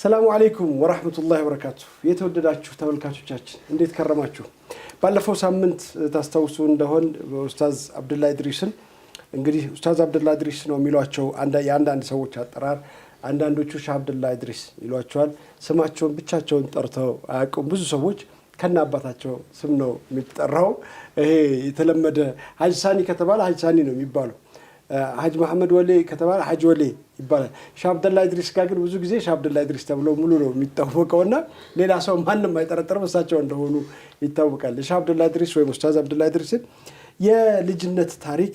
ሰላሙ አለይኩም ወራህመቱላሂ ወበረካቱ። የተወደዳችሁ ተመልካቾቻችን እንዴት ከረማችሁ? ባለፈው ሳምንት ታስታውሱ እንደሆን ኡስታዝ አብዱላ ኢድሪስን እንግዲህ ኡስታዝ አብዱላ ኢድሪስ ነው የሚሏቸው የአንዳንድ ሰዎች አጠራር፣ አንዳንዶቹ ሻህ አብዱላ ኢድሪስ ይሏቸዋል። ስማቸውን ብቻቸውን ጠርተው አያውቁም። ብዙ ሰዎች ከና አባታቸው ስም ነው የሚጠራው። ይሄ የተለመደ ሀጅ ሳኒ ከተባለ ሀጅ ሳኒ ነው የሚባለው። ሀጅ መሐመድ ወሌ ከተባለ ሀጅ ወሌ ይባላል። ሻህ አብዱላ ኢድሪስ ጋር ግን ብዙ ጊዜ ሻህ አብዱላ ኢድሪስ ተብሎ ሙሉ ነው የሚታወቀውና ሌላ ሰው ማንም አይጠረጠርም እሳቸው እንደሆኑ ይታወቃል። ሻህ አብዱላ ኢድሪስ ወይም ኡስታዝ አብዱላ ኢድሪስን የልጅነት ታሪክ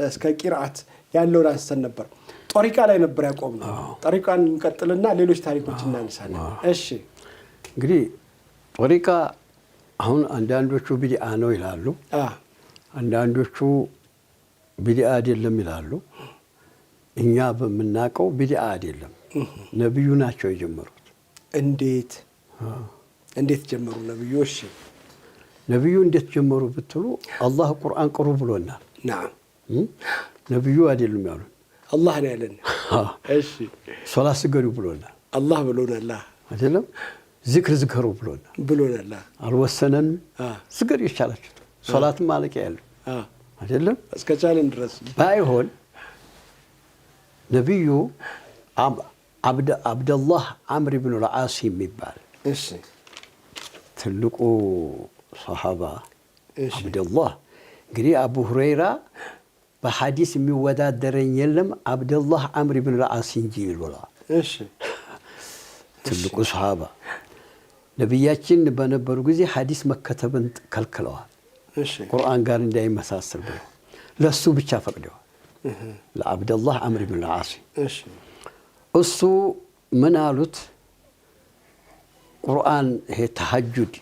እስከ ቂርአት ያለውን አንስተን ነበር። ጦሪቃ ላይ ነበር ያቆምነው። ጦሪቃን እንቀጥልና ሌሎች ታሪኮች እናነሳለን። እሺ እንግዲህ ጦሪቃ አሁን አንዳንዶቹ ቢድዓ ነው ይላሉ፣ አንዳንዶቹ ቢድዓ አይደለም ይላሉ። እኛ በመናቀው ቢድዓ አይደለም፣ ነብዩ ናቸው የጀመሩት። እንዴት ጀመሩ ነብዩ? እሺ ነብዩ እንዴት ጀመሩ ብትሉ አላህ ቁርአን ቅሩ ብሎናል። نعم ነብዩ አይደሉም ያሉን፣ አላህ ነው ያለን። እሺ ሶላት ስገዱ ብሎናል፣ አላህ ብሎናል አይደለም? ዚክር ዝከሩ ብሎናል። አልወሰነን ስገዱ ይቻላችሁ፣ ሶላትም ማለቂያ ያለው አይደለም? እስከቻለን ድረስ ባይሆን ነብዩ አብደላህ አምር ብን العاص የሚባል እሺ ትልቁ ሷሃባ አብደላህ እንግዲህ አቡ ሁረይራ በሐዲስ የሚወዳደረኝ የለም አብደላህ አምር ብን العاص እንጂ ይሉላ። እሺ ትልቁ ሷሃባ ነብያችን በነበሩ ጊዜ ሐዲስ መከተብን ከልክለዋል። እሺ ቁርአን ጋር እንዳይመሳሰል ብለው ለሱ ብቻ ፈቅደዋል፣ ለአብደላህ አምር ብን العاص። እሺ እሱ ምን አሉት? ቁርአን ይሄ ተሐጁድ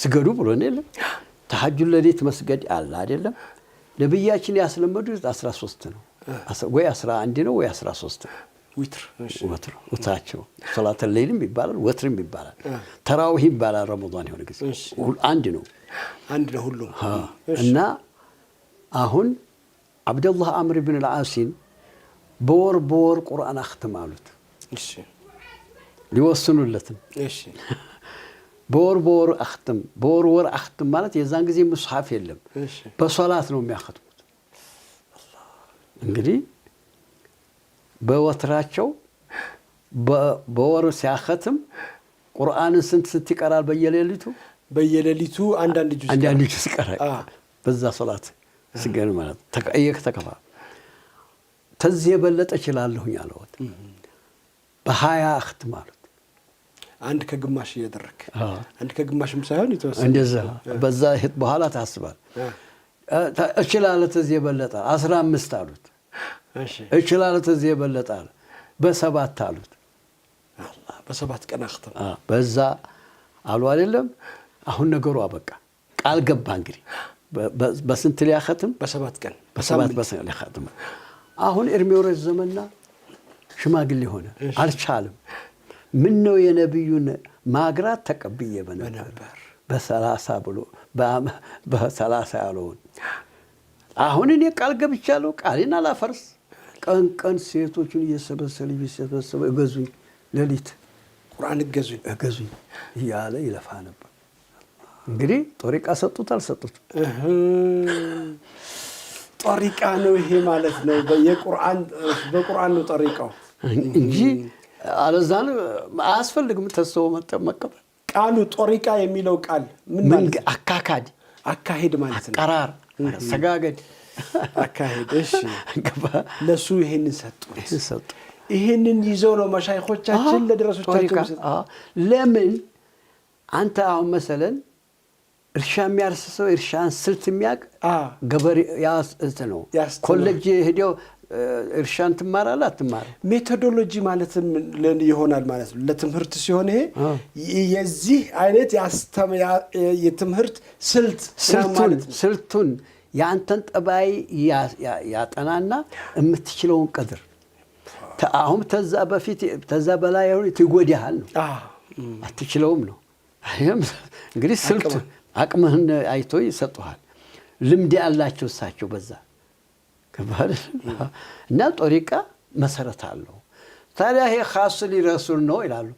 ስገዱ ብሎ ነው። ተሐጁድ ለሌት መስገድ አለ አይደለም? ነብያችን ያስለመዱት 13 ነው ወይ 11 ነው ወይ 13 ነው። ወትር ወታቸው ሶላተ ሌሊም ይባላል፣ ወትርም ይባላል፣ ተራዊህ ይባላል። ረመዳን የሆነ ጊዜ አንድ ነው ሁሉ። እና አሁን አብደላህ አምር ብን العاص በወር ቁርአን አختم አሉት። እሺ ሊወስኑለትም እሺ በወር አختم በወር አختم ማለት የዛን ጊዜ ሙስሐፍ የለም፣ በሶላት ነው የሚያختሙት። እንግዲህ በወትራቸው በወር ሲያختም ቁርአንን ስንት ይቀራል? በየሌሊቱ አንዳንድ ጁዝ ይቀራል። በዛ ሶላት ሲገን ማለት ተከፋ ተዚህ የበለጠ ይችላልሁኝ አለውት። በ20 አختም አሉት። አንድ ከግማሽ እያደረክ አንድ ከግማሽም ሳይሆን ይተወሰነ እንደዛ በዛ ሄት በኋላ ታስባል። እችላለ ተዚህ የበለጠ 15 አሉት። እሺ እችላለ ተዚህ የበለጠ በ7 አሉት። አላህ በ7 ቀን አختም በዛ አሉ አይደለም? አሁን ነገሩ አበቃ። ቃል ገባ እንግዲህ በስንት ሊያختም? በ7 ቀን በ7 ሊያختም። አሁን እርሜው ረዘመና ሽማግሌ ሆነ፣ አልቻለም። ምን ነው የነብዩን ማግራት ተቀብዬ በነበር በ30 ብሎ በ30 ያለውን አሁን እኔ ቃል ገብቻለሁ፣ ቃሌን አላፈርስ። ቀን ሴቶቹን እየሰበሰበ እገዙኝ፣ ሌሊት ቁርአን እገዙኝ እያለ ይለፋ ነበር። እንግዲህ ጦሪቃ ሰጡት አልሰጡት? ጦሪቃ ነው ይሄ ማለት ነው። በቁርአን ነው ጦሪቃው እንጂ አለዛን አያስፈልግም። ተሰው መቀበል ቃሉ ጦሪቃ የሚለው ቃል ምን ማለት? አካሄድ ማለት ነው። ቀራር ሰጋገድ አካሄድ። እሺ ለሱ ይሄንን ሰጡ። ይሄንን ይዘው ነው መሻይኾቻችን ለደረሶቻቸው። ለምን አንተ አሁን መሰለን እርሻ የሚያርሰው እርሻን ስልት የሚያቅ ገበሬ ነው። ኮሌጅ ሄደው እርሻን ትማራለህ አትማር? ሜቶዶሎጂ ማለትም ይሆናል ማለት ነው። ለትምህርት ሲሆን ይሄ የዚህ አይነት የትምህርት ስልቱን ያንተን ጠባይ ያጠናና የምትችለውን ቀድር አሁን ተዛ በላይ ያው ትጎዳሃል ነው፣ አትችለውም ነው። እንግዲህ ስልቱ አቅምህን አይቶ ይሰጡሃል። ልምድ ያላቸው እሳቸው በዛ ከባድ እና ጦሪቃ መሰረት አለው። ታዲያ ይሄ ኻስ ሊረሱል ነው ይላሉ።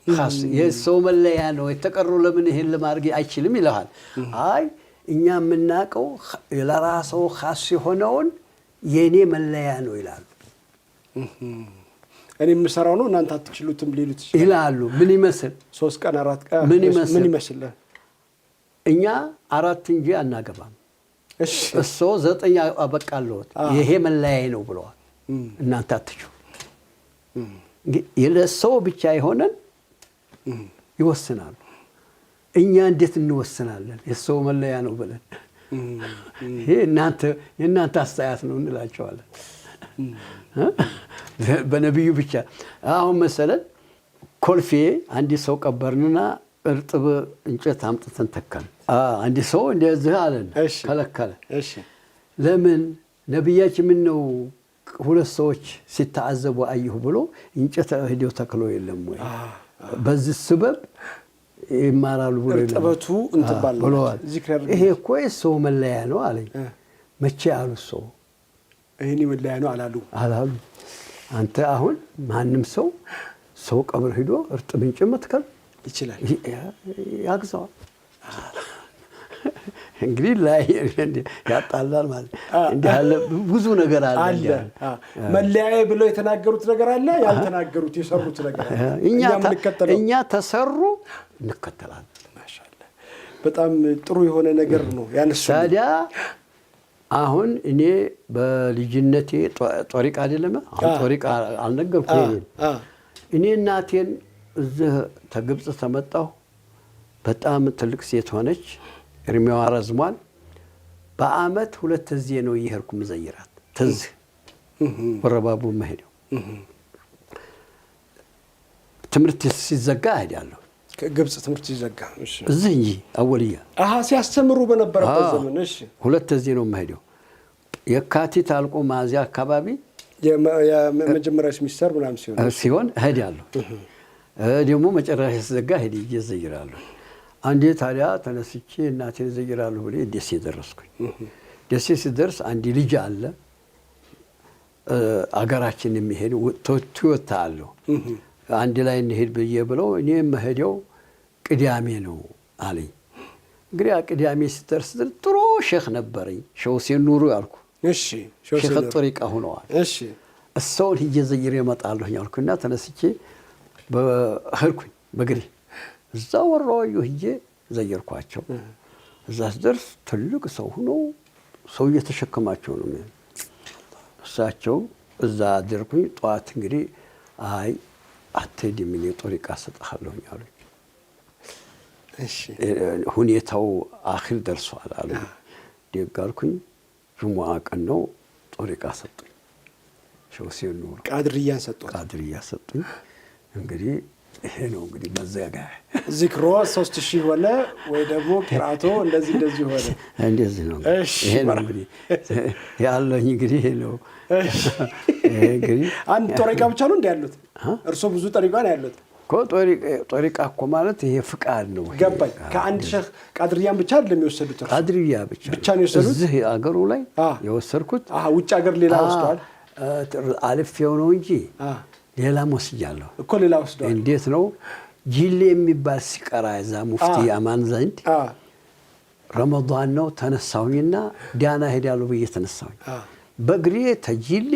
ኻስ የሰው መለያ ነው የተቀሩ ለምን ይሄን ለማድረግ አይችልም ይላል። አይ እኛ የምናውቀው ለራስዎ ኻስ የሆነውን የኔ መለያ ነው ይላሉ። እኔ የምሰራው ነው እናንተ አትችሉትም ሊሉት ይላሉ። ምን ይመስል 3 ቀን 4 ቀን ምን ይመስል እኛ 4 እንጂ አናገባም። እሺ እሱ 9 አበቃለሁት ይሄ መለያዬ ነው ብለዋል። እናንተ አትችሉ የለሰው ብቻ ይሆነን ይወስናሉ። እኛ እንዴት እንወስናለን? የሰው መለያ ነው ብለን ይሄ እናንተ አስተያየት ነው እንላቸዋለን። በነብዩ ብቻ አሁን መሰለን ኮልፌ አንድ ሰው ቀበርንና እርጥብ እንጨት አምጥተን ተከል አንድ ሰው እንደዚህ አለን ከለከለ። እሺ ለምን ነብያችን ምን ነው 2 ሰዎች ሲታዘቡ አየሁ ብሎ እንጨት ሄደው ተክሎ የለም ወይ በዚህ ስበብ ይማራሉ ብሎ እርጥበቱ እንትባል ዚክር ይሄ እኮ የሰው መለያ ነው አለኝ። መቼ አሉ ሰው ይሄን መለያ ነው አላሉ። አንተ አሁን ማንም ሰው ቀብር ሄዶ እርጥብ እንጨት መትከል ይችላል ያግዛዋል። እንግዲህ ላይ ያጣላል ማለት እንዴ አለ ብዙ ነገር አለ። መለያዬ ብለው የተናገሩት ነገር አለ፣ ያልተናገሩት የሰሩት ነገር አለ። እኛ ተሰሩ እንከተላለን። ማሻአላ በጣም ጥሩ የሆነ ነገር ነው ያነሱ። ታዲያ አሁን እኔ በልጅነቴ ጦሪቃ አይደለም አሁን ጦሪቃ አልነገርኩኝ። እኔ እናቴን እዚህ ተግብጽ ተመጣሁ። በጣም ትልቅ ሴት ሆነች። እድሜዋ ረዝሟል። በአመት 2 ጊዜ ነው እየሄድኩ መዘይራት ተዝ ወረባቡ መሄደው ትምህርት ሲዘጋ እሄዳለሁ። ከግብጽ ትምህርት ሲዘጋ እሺ እዚህ እንጂ አወልያ ሲያስተምሩ በነበረበት ዘመን እሺ 2 ጊዜ ነው የምሄደው። የካቲት አልቆ ሚያዝያ አካባቢ የመጀመሪያ ሚስተር ምናምን ሲሆን እሄዳለሁ። ደግሞ መጨረሻ ሲዘጋ ሄድ እየዘይራለሁ። አንዴ ታዲያ ተነስቼ እናቴን ዘይራለሁ ብዬ ደሴ ደረስኩኝ። ደሴ ሲደርስ አንድ ልጅ አለ አገራችን የሚሄድ ቶዮታ አለው አንድ ላይ እንሄድ ብዬ ብለው እኔ መሄደው ቅዳሜ ነው አለኝ። እንግዲህ ቅዳሜ ሲደርስ ጥሩ ሼክ ነበረኝ ሼህ ሁሴን ኑሩ ያልኩ። እሺ ሼክ ጦሪቃ ሆነዋል። እሺ እሰውን ሂጄ ዘይሬ እመጣለሁ ያልኩና ተነስቼ በህርኩኝ በግሪ እዛ ወራዩ ሂጄ ዘየርኳቸው። እዛ ስደርስ ትልቅ ሰው ሆኖ ሰው እየተሸከማቸው ነው። እሳቸው እዛ አደርኩኝ። ጠዋት እንግዲህ አይ አትሄድም እኔ ጦሪቃ ሰጥሃለሁ አሉኝ። እሺ ሁኔታው አኺር ደርሷል አሉ። ደግ አልኩኝ። ጁሙአ ቀን ነው ጦሪቃ ሰጡኝ። ሼህ ሁሴን ኑሩ ቃድርያ ሰጡኝ። እንግዲህ ይሄ ነው እንግዲህ መዘጋ ዚክሮ 3000 ሆነ ወይ ደግሞ ቂራአቶ እንደዚህ ሆነ። እንደዚህ ነው ይሄ ነው እንግዲህ ያለኝ እንግዲህ ይሄ ነው። እንግዲህ አንድ ጦሪቃ ብቻ ነው ያሉት? እርሶ ብዙ ጦሪቃ ነው ያሉት? ጦሪቃ እኮ ማለት ይሄ ፍቃድ ነው። ገባኝ። ከአንድ ሼህ ቃድርያን ብቻ አይደለም የወሰዱት? ቃድርያ ብቻ ነው የወሰዱት። እዚህ አገሩ ላይ የወሰድኩት ውጭ ሀገር ሌላ ወስደዋል? አልፌው ነው እንጂ ሌላ ወስጃለሁ እኮ ሌላ ወስደዋል። እንዴት ነው ጂሌ የሚባል ሲቀራ እዛ ሙፍቲ አማን ዘንድ ረመዳን ነው ተነሳሁኝና ዳና ሄዳለሁ ብዬ ተነሳሁኝ። በግሪ ተጂሌ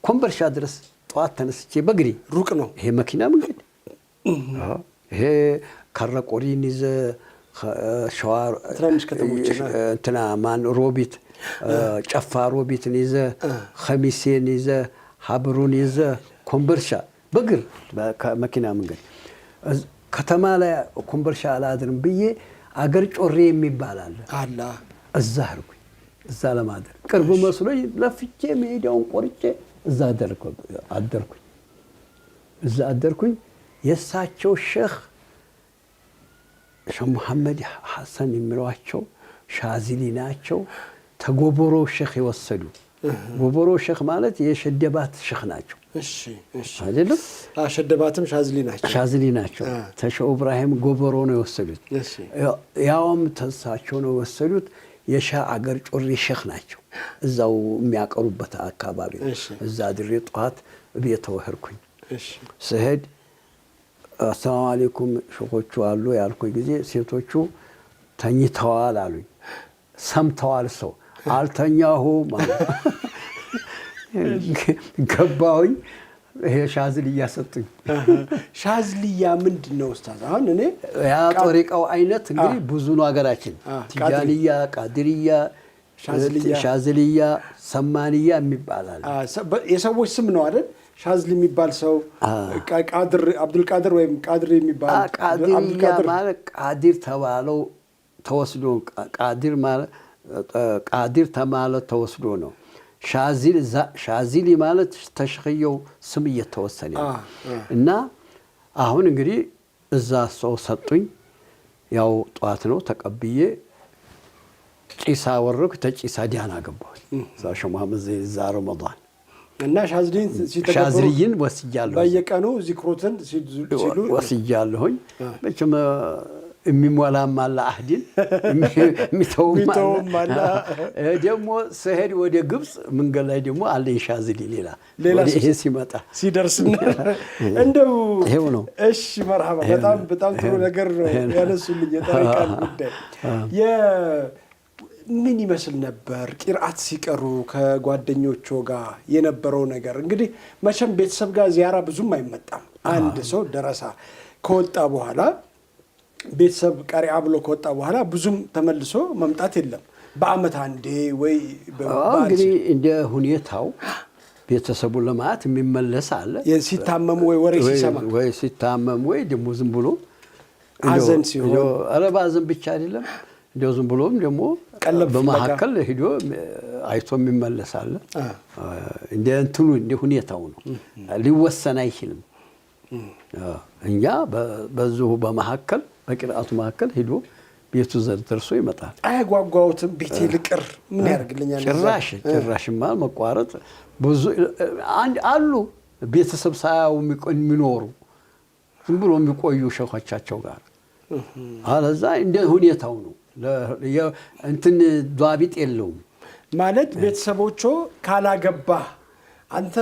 ኮምበልሻ ድረስ ጠዋት ተነስቼ በግሪ ሩቅ ነው ይሄ መኪና መንገድ ይሄ ካራቆሪን ይዘ ሸዋር ትናንሽ ከተሞች እንትና ማን ሮቢት ጨፋ ሮቢትን ይዘ ኸሚሴን ይዘ ሀብሩን ይዘ ኮምበልሻ በግር መኪና መንገድ ከተማ ላይ ኮምበልሻ አላድርም ብዬ አገር ጮሬ የሚባል አለ እዛ አርኩኝ። እዛ ለማደር ቅርብ መስሎኝ ለፍቼ መሄዳውን ቆርጬ እዛ አደርኩኝ። የእሳቸው ሼህ መሐመድ ሐሰን የሚሏቸው ሻዚሊ ናቸው። ተጎቦሮ ሼህ የወሰዱ ጎቦሮ ሼህ ማለት የሸደባት ሼህ ናቸው። እሺ አይደለም? ሸደባትም ሻዚሊ ናቸው። ተሸው ኢብራሂም ጎቦሮ ነው የወሰዱት። ያውም ተሳቸው ነው የወሰዱት። የሻህ አገር ጮሬ ሼህ ናቸው። እዛው የሚያቀሩበት አካባቢ እዛ ድሬ ጠዋት ቤት ተወህርኩኝ። ስሄድ አሰላሙ አለይኩም ሸኾቹ አሉ ያልኩኝ ጊዜ ሴቶቹ ተኝተዋል አሉኝ። ሰምተዋል ሰው አልተኛሁም ገባሁኝ። ይሄ ሻዝልያ ሰጡኝ። ሻዝልያ ምንድን ነው ኡስታዝ? አሁን እኔ ያ ጦሪቃው አይነት እንግዲህ ብዙ ነው ሀገራችን። ቲጃንያ፣ ቃድርያ፣ ሻዝልያ፣ ሰማንያ የሚባላል የሰዎች ስም ነው አይደል? ሻዝሊ የሚባል ሰው ቃድር አብዱልቃድር ወይም ቃድር የሚባል ቃድርያ ማለት ቃድር ተባለው ተወስዶ ቃድር ማለት ቃድር ተማለት ተወስዶ ነው። ሻዚሊ ማለት ተሽኸየው ስም እየተወሰነ እና አሁን እንግዲህ እዛ ሰው ሰጡኝ። ያው ጧት ነው ተቀብዬ ጪሳ ወረኩ። ተጪሳ ዲያና ገባሁ። እዛ ሸሙሐመድ እዛ ረመዳን እና ሻዝልይን ወስጃለሁ። በየቀኑ ዚክሩትን ሲሉ ወስጃለሁኝ። መቼም የሚሞላም አለ አህዲን የሚተውም አለ። ደግሞ ስሄድ ወደ ግብፅ መንገድ ላይ ደግሞ አለ ሻዝሊ ሌላ ይሄ ሲመጣ ሲደርስና እንደው ይሄው ነው። እሺ መርሐባ። በጣም ጥሩ ነገር ነው ያነሱልኝ። የጠሪቃን ጉዳይ ምን ይመስል ነበር ቂርአት ሲቀሩ ከጓደኞቹ ጋር የነበረው ነገር? እንግዲህ መቼም ቤተሰብ ጋር ዚያራ ብዙም አይመጣም። አንድ ሰው ደረሳ ከወጣ በኋላ ቤተሰብ ቀሪዓ ብሎ ከወጣ በኋላ ብዙም ተመልሶ መምጣት የለም። በአመት አንዴ ወይ እንግዲህ እንደ ሁኔታው ቤተሰቡን ለማለት የሚመለስ አለ። ሲታመም ወይ ወሬ ሲሰማ ወይ ሲታመም ወይ ደግሞ ዝም ብሎ ሀዘን ሲሆን ባዘን ብቻ አይደለም እንደው ዝም ብሎም ደግሞ በመሀከል ሄዶ አይቶ የሚመለስ አለ። እንደ እንትኑ እንደ ሁኔታው ነው፣ ሊወሰን አይችልም። እኛ በዚሁ በመሀከል በቂርአቱ መሀከል ሄዶ ቤቱ ደርሶ ይመጣል። አይጓጓውትም? ቤቴ ልቅር ምን ያደርግልኛል? ጭራሽማ መቋረጥ ብዙ አሉ። ቤተሰብ ሳያው የሚኖሩ ዝም ብሎ የሚቆዩ ሸኾቻቸው ጋር አለዛ እንደ ሁኔታው ነው። እንትን ዷቢጥ የለውም ማለት ቤተሰቦቹ ካላገባ አንተ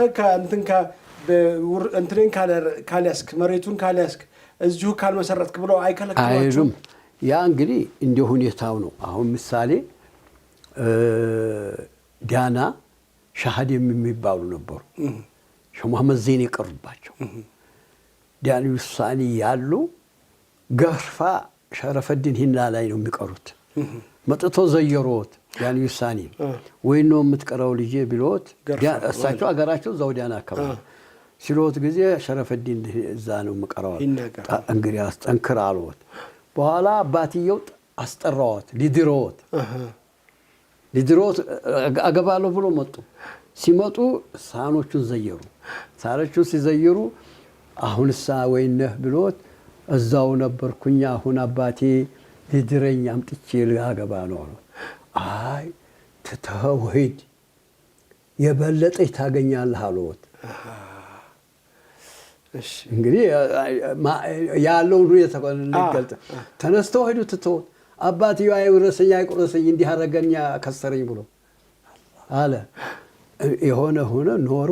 እንትንን ካልያዝክ መሬቱን ካልያዝክ እዚሁ ካልመሰረትክ ብለው አይከለክሏቸውም። ያ እንግዲህ እንደ ሁኔታው ነው። አሁን ምሳሌ ዲያና ሻሃድ የሚባሉ ነበሩ። ሸሙሐመድ ዘይን የቀሩባቸው ዲያና ውሳኔ ያሉ ገርፋ ሸረፈዲን ሂና ላይ ነው የሚቀሩት። መጥቶ ዘየሮት ዲያና ውሳኔ ወይ ነው የምትቀረው ልጄ ቢሎት እሳቸው አገራቸው እዛው ዲያና አካባቢ ሲሎት ጊዜ ሸረፈዲን እዛ ነው የምቀረው እንግዲህ አስጠንክር አልዎት። በኋላ አባትየው አስጠራዎት ሊድሮት አገባለሁ ብሎ መጡ። ሲመጡ ሳኖቹን ዘየሩ። ሳኖቹን ሲዘየሩ አሁንሳ ወይነህ ብሎት እዛው ነበርኩኝ አሁን አባቴ ሊድረኝ አምጥቼ ላገባ ነው አሉ። አይ ትተኸው ሂድ የበለጠች ታገኛለህ አሉት። እንግዲህ ያለውን ሁኔታ ልገልጥ ተነስተው ሄዱ ትተውት አባትየው አይውረሰኝ አይቁረሰኝ እንዲህ አደረገኝ ከሰረኝ ብሎ አለ። የሆነ ሆነ ኖሩ።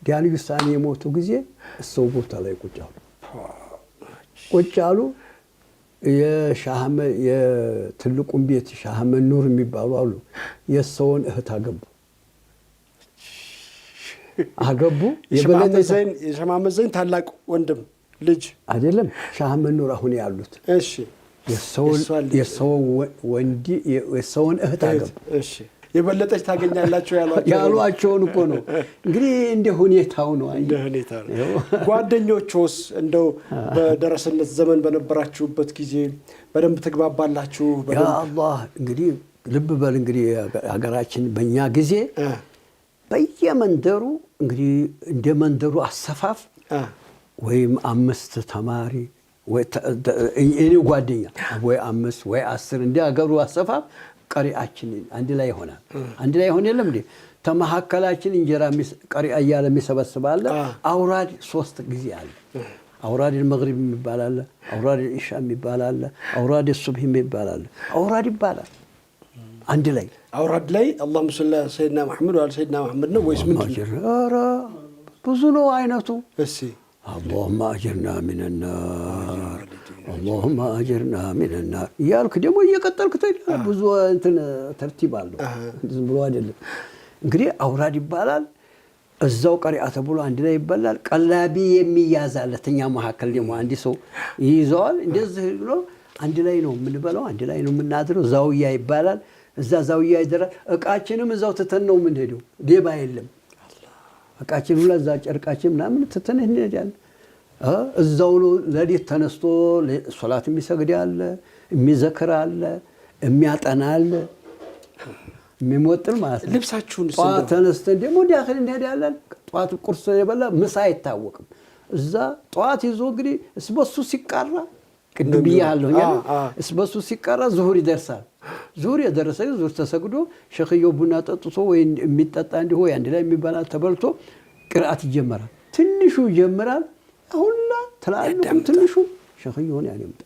ዲያና ውሳኔ የሞቱ ጊዜ እሰው ቦታ ላይ ቁጭ አሉ። የትልቁን ቤት ሻህመድ ኑር የሚባሉ አሉ። የሰውን እህት አገቡ። የሸሙሐመድ ዘይን ታላቅ ወንድም ልጅ አይደለም ሻህመድ ኑር አሁን ያሉት። እሺ የሰውን እህት አገቡ። እሺ የበለጠች ታገኛላችሁ ያሏቸውን እኮ ነው እንግዲህ እንደ ሁኔታው ነው። ጓደኞቹስ እንደው በደረሰነት ዘመን በነበራችሁበት ጊዜ በደንብ ትግባባላችሁ? ያ አላህ እንግዲህ ልብ በል እንግዲህ ሀገራችን በእኛ ጊዜ በየመንደሩ እንግዲህ እንደ መንደሩ አሰፋፍ ወይም 5 ተማሪ ወይ እኔ ጓደኛ ወይ 5 ወይ 10 እንደ ሀገሩ አሰፋፍ ቀሪአችን አንድ ላይ ይሆናል። አንድ ላይ ሆነ የለም እንዴ? ተመሐከላችን እንጀራ ቀሪአ እያለ የሚሰበስባለ። አውራድ 3 ጊዜ አለ። አውራድ መግሪብ የሚባል አለ፣ አውራድ ኢሻ የሚባል አለ፣ አውራድ ሱብህ የሚባል አለ። አውራድ ይባላል አንድ ላይ። አውራድ ላይ አላሁመ ሰሊ ዐላ ሰይድና መሐመድ ወዐላ ሰይድና መሐመድ ነው ወይስ ምንድን ነው? ኧረ ብዙ ነው አይነቱ። እሺ اللهم أجرنا من النار اللهم أجرنا من النار እያልኩ ደግሞ እየቀጠልኩ ብዙ እንትን ተርቲብ አለው ዝም ብሎ አይደለም እንግዲህ አውራድ ይባላል እዛው ቀሪዓ ተብሎ አንድ ላይ ይባላል ቀላቢ የሚያዛለተኛ መሐከል ደግሞ አንድ ሰው ይይዘዋል እንደዚህ ብሎ አንድ ላይ ነው የምንበላው አንድ ላይ ነው የምናድረው ዛውያ ይባላል እዛ ዛውያ ይደራ እቃችንም እዛው ተተን ነው የምንሄደው ዴባ የለም እቃችን ሁላ እዛ ጨርቃችን ምናምን ተተን እንሄዳለን እዛው ነው ለዲት ተነስቶ ሶላት የሚሰግድ ያለ የሚዘክር አለ የሚያጠና አለ የሚሞጥል ማለት ልብሳችሁን ጧት ተነስተን ደግሞ ዳخل እንሄዳለን ጧት ቁርስ የበላ ምሳ አይታወቅም እዛ ጧት ይዞ እንግዲህ እስበሱ ሲቃራ ቅድም ይያለው ያለ እስበሱ ሲቃራ ዙሁር ይደርሳል ዙሁር የደረሰ ዙሁር ተሰግዶ ሸኺዮ ቡና ጠጥቶ ወይ የሚጠጣ እንዲሁ ወይ አንድ ላይ የሚባላ ተበልቶ ቅርአት ይጀምራል ትንሹ ይጀምራል ሁላ ተላልቁ ትንሹ ሸኺዮን ያለምጣ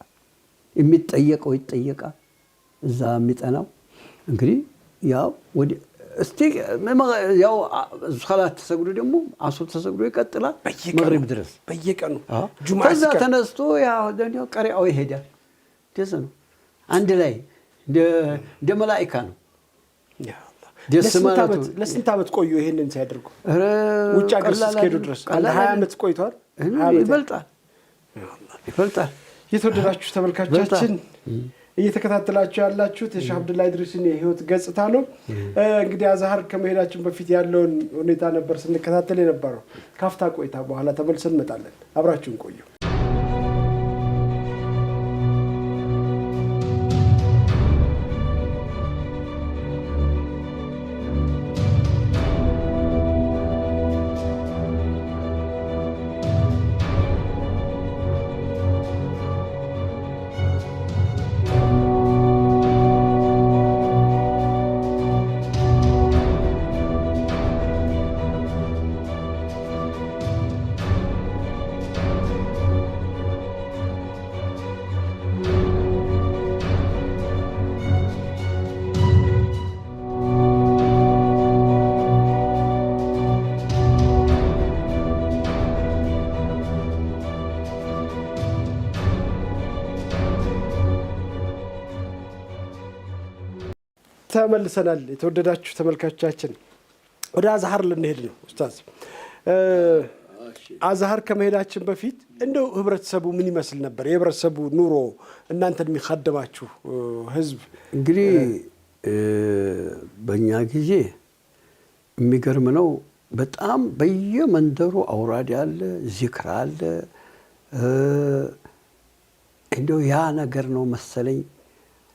የሚጠየቀው ይጠየቃል እዛ የሚጠናው እንግዲህ ያው ወዲ እስቲ ያው ሶላት ተሰግዶ ደግሞ አሱር ተሰግዶ ይቀጥላል መግሪብ ድረስ በየቀኑ ጁማዓ ከዛ ተነስቶ ያው ደግሞ ቀሪአው ይሄዳል ደስ ነው አንድ ላይ እንደ መላእክት ነው ያ አላህ ለስንት ዓመት ቆዩ ይሄንን ሲያደርጉ ውጭ ሀገር እስከሄዱ ድረስ 20 ዓመት ቆይቷል ይበልጣል የተወደዳችሁ ተመልካቾቻችን እየተከታተላችሁ ያላችሁት የሼህ አብዱላህ ኢድሪስን የህይወት ገጽታ ነው እንግዲህ አዛሃር ከመሄዳችን በፊት ያለውን ሁኔታ ነበር ስንከታተል የነበረው ካፍታ ቆይታ በኋላ ተመልሰን እንመጣለን አብራችሁን ቆዩ ተመልሰናል የተወደዳችሁ ተመልካቾቻችን ወደ አዛሃር ልንሄድ ነው ኡስታዝ አዛሃር ከመሄዳችን በፊት እንደው ህብረተሰቡ ምን ይመስል ነበር የህብረተሰቡ ኑሮ እናንተን የሚخدማችሁ ህዝብ እንግዲህ በእኛ ጊዜ የሚገርም ነው በጣም በየመንደሩ አውራድ ያለ ዚክር አለ እንደው ያ ነገር ነው መሰለኝ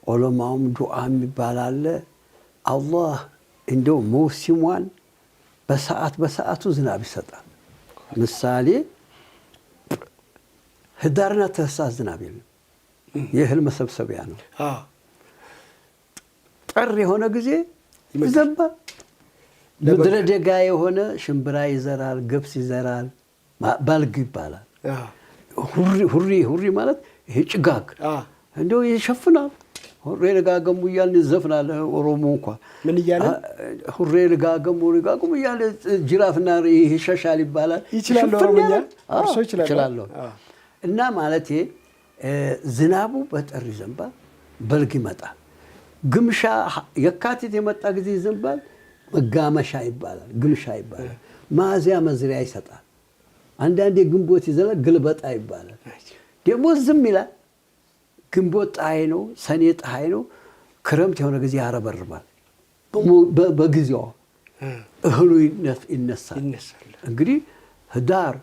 ዑለማውም ዱዓ የሚባላል አላህ እንደው መውሲሟን በሰዓቱ ዝናብ ይሰጣል ምሳሌ ህዳርና ታህሳስ ዝናብ የለም የእህል መሰብሰቢያ ነው ጥር የሆነ ጊዜ ይዘንባል ምድረ ደጋ የሆነ ሽምብራ ይዘራል ገብስ ይዘራል ባልግ ይባላል ሁሪ ማለት ይሄ ጭጋግ እንደው ይሸፍናል ሁሬ ለጋገሙ ይያል ዘፍናል ኦሮሞ እንኳን ምን ይያል ሁሬ ለጋገሙ ይያል ጅራፍና ይሸሻል ይባላል ይችላል ኦሮሞኛ አርሶ ይችላል እና ማለት ዝናቡ በጥር ይዘንባል በልግ ይመጣል ግምሻ የካቲት የመጣ ጊዜ ይዘንባል መጋመሻ ይባላል ግምሻ ይባላል ማዚያ መዝሪያ ይሰጣል አንዳንዴ ግንቦት ይዘላል ግልበጣ ይባላል ደግሞ ዝም ይላል ግንቦት ጣይ ነው ሰኔ ጣይ ነው ክረምት የሆነ ጊዜ ያረበርባል በጊዜው እህሉ ይነሳል እንግዲህ ህዳር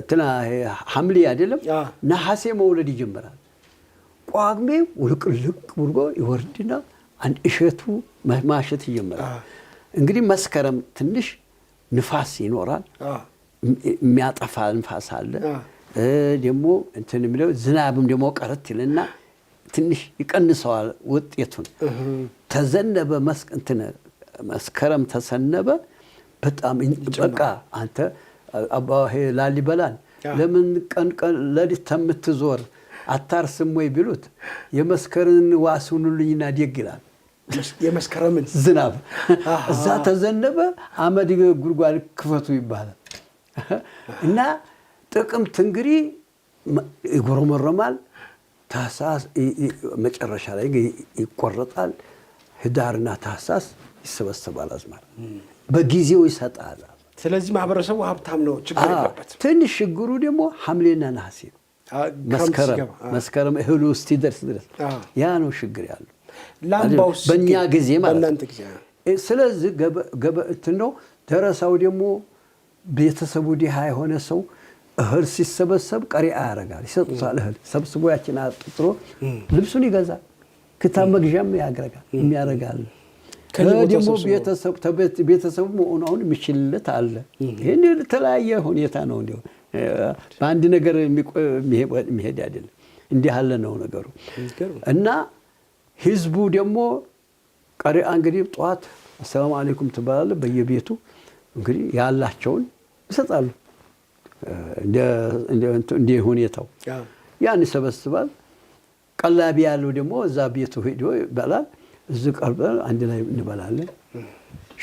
እንትና ሐምሌ አይደለም ነሐሴ መውለድ ይጀምራል ቋግሜ ውልቅልቅ ብሎ ይወርድና አንድ እሸቱ ማሸት ይጀምራል እንግዲህ መስከረም ትንሽ ንፋስ ይኖራል የሚያጠፋ ንፋስ አለ ደግሞ እንትን የሚለው ዝናብም ደግሞ ቀረት ይልና ትንሽ ይቀንሰዋል ውጤቱን ተዘነበ መስከረም ተሰነበ በጣም በቃ አንተ አባሄ ላሊበላን ለምን ቀን ለዲት ተምትዞር አታርስም ወይ ቢሉት የመስከረን ዋሱኑልኝና ደግ ይላል የመስከረምን ዝናብ እዛ ተዘነበ አመድ ጉርጓድ ክፈቱ ይባላል እና ጥቅምት እንግዲህ ይጎረመረማል። ታህሳስ መጨረሻ ላይ ይቆረጣል። ህዳርና ታህሳስ ይሰበሰባል አዝመራ በጊዜው ይሰጣል። ስለዚህ ማህበረሰቡ ሀብታም ነው፣ ችግር የለበትም። ትንሽ ችግሩ ደግሞ ሐምሌና ነሐሴ ነው። መስከረም እህሉ እስኪደርስ ድረስ ያ ነው ችግር ያለው በእኛ ጊዜ ማለት ነው። ስለዚህ እንትን ነው። ደረሳው ደግሞ ቤተሰቡ ድሃ የሆነ ሰው እህል ሲሰበሰብ ቀሪአ ያደርጋል፣ ይሰጡታል። እህል ሰብስቦ ያችን አጥጥሮ ልብሱን ይገዛል፣ ክታብ መግዣም የሚያደርጋል። ደግሞ ቤተሰቡ መሆኑን የሚችልለት አለ። ይህን የተለያየ ሁኔታ ነው። እንዲሁ በአንድ ነገር የሚሄድ አይደለም። እንዲህ ያለ ነው ነገሩ እና ህዝቡ ደግሞ ቀሪአ እንግዲህ ጠዋት አሰላሙ አለይኩም ትባላለህ። በየቤቱ እንግዲህ ያላቸውን ይሰጣሉ እንደ ሁኔታው ያን ይሰበስባል። ቀላቢ ያለው ደግሞ እዛ ቤቱ ሄዶ ይበላል። እዚህ ቀርበን አንድ ላይ እንበላለን።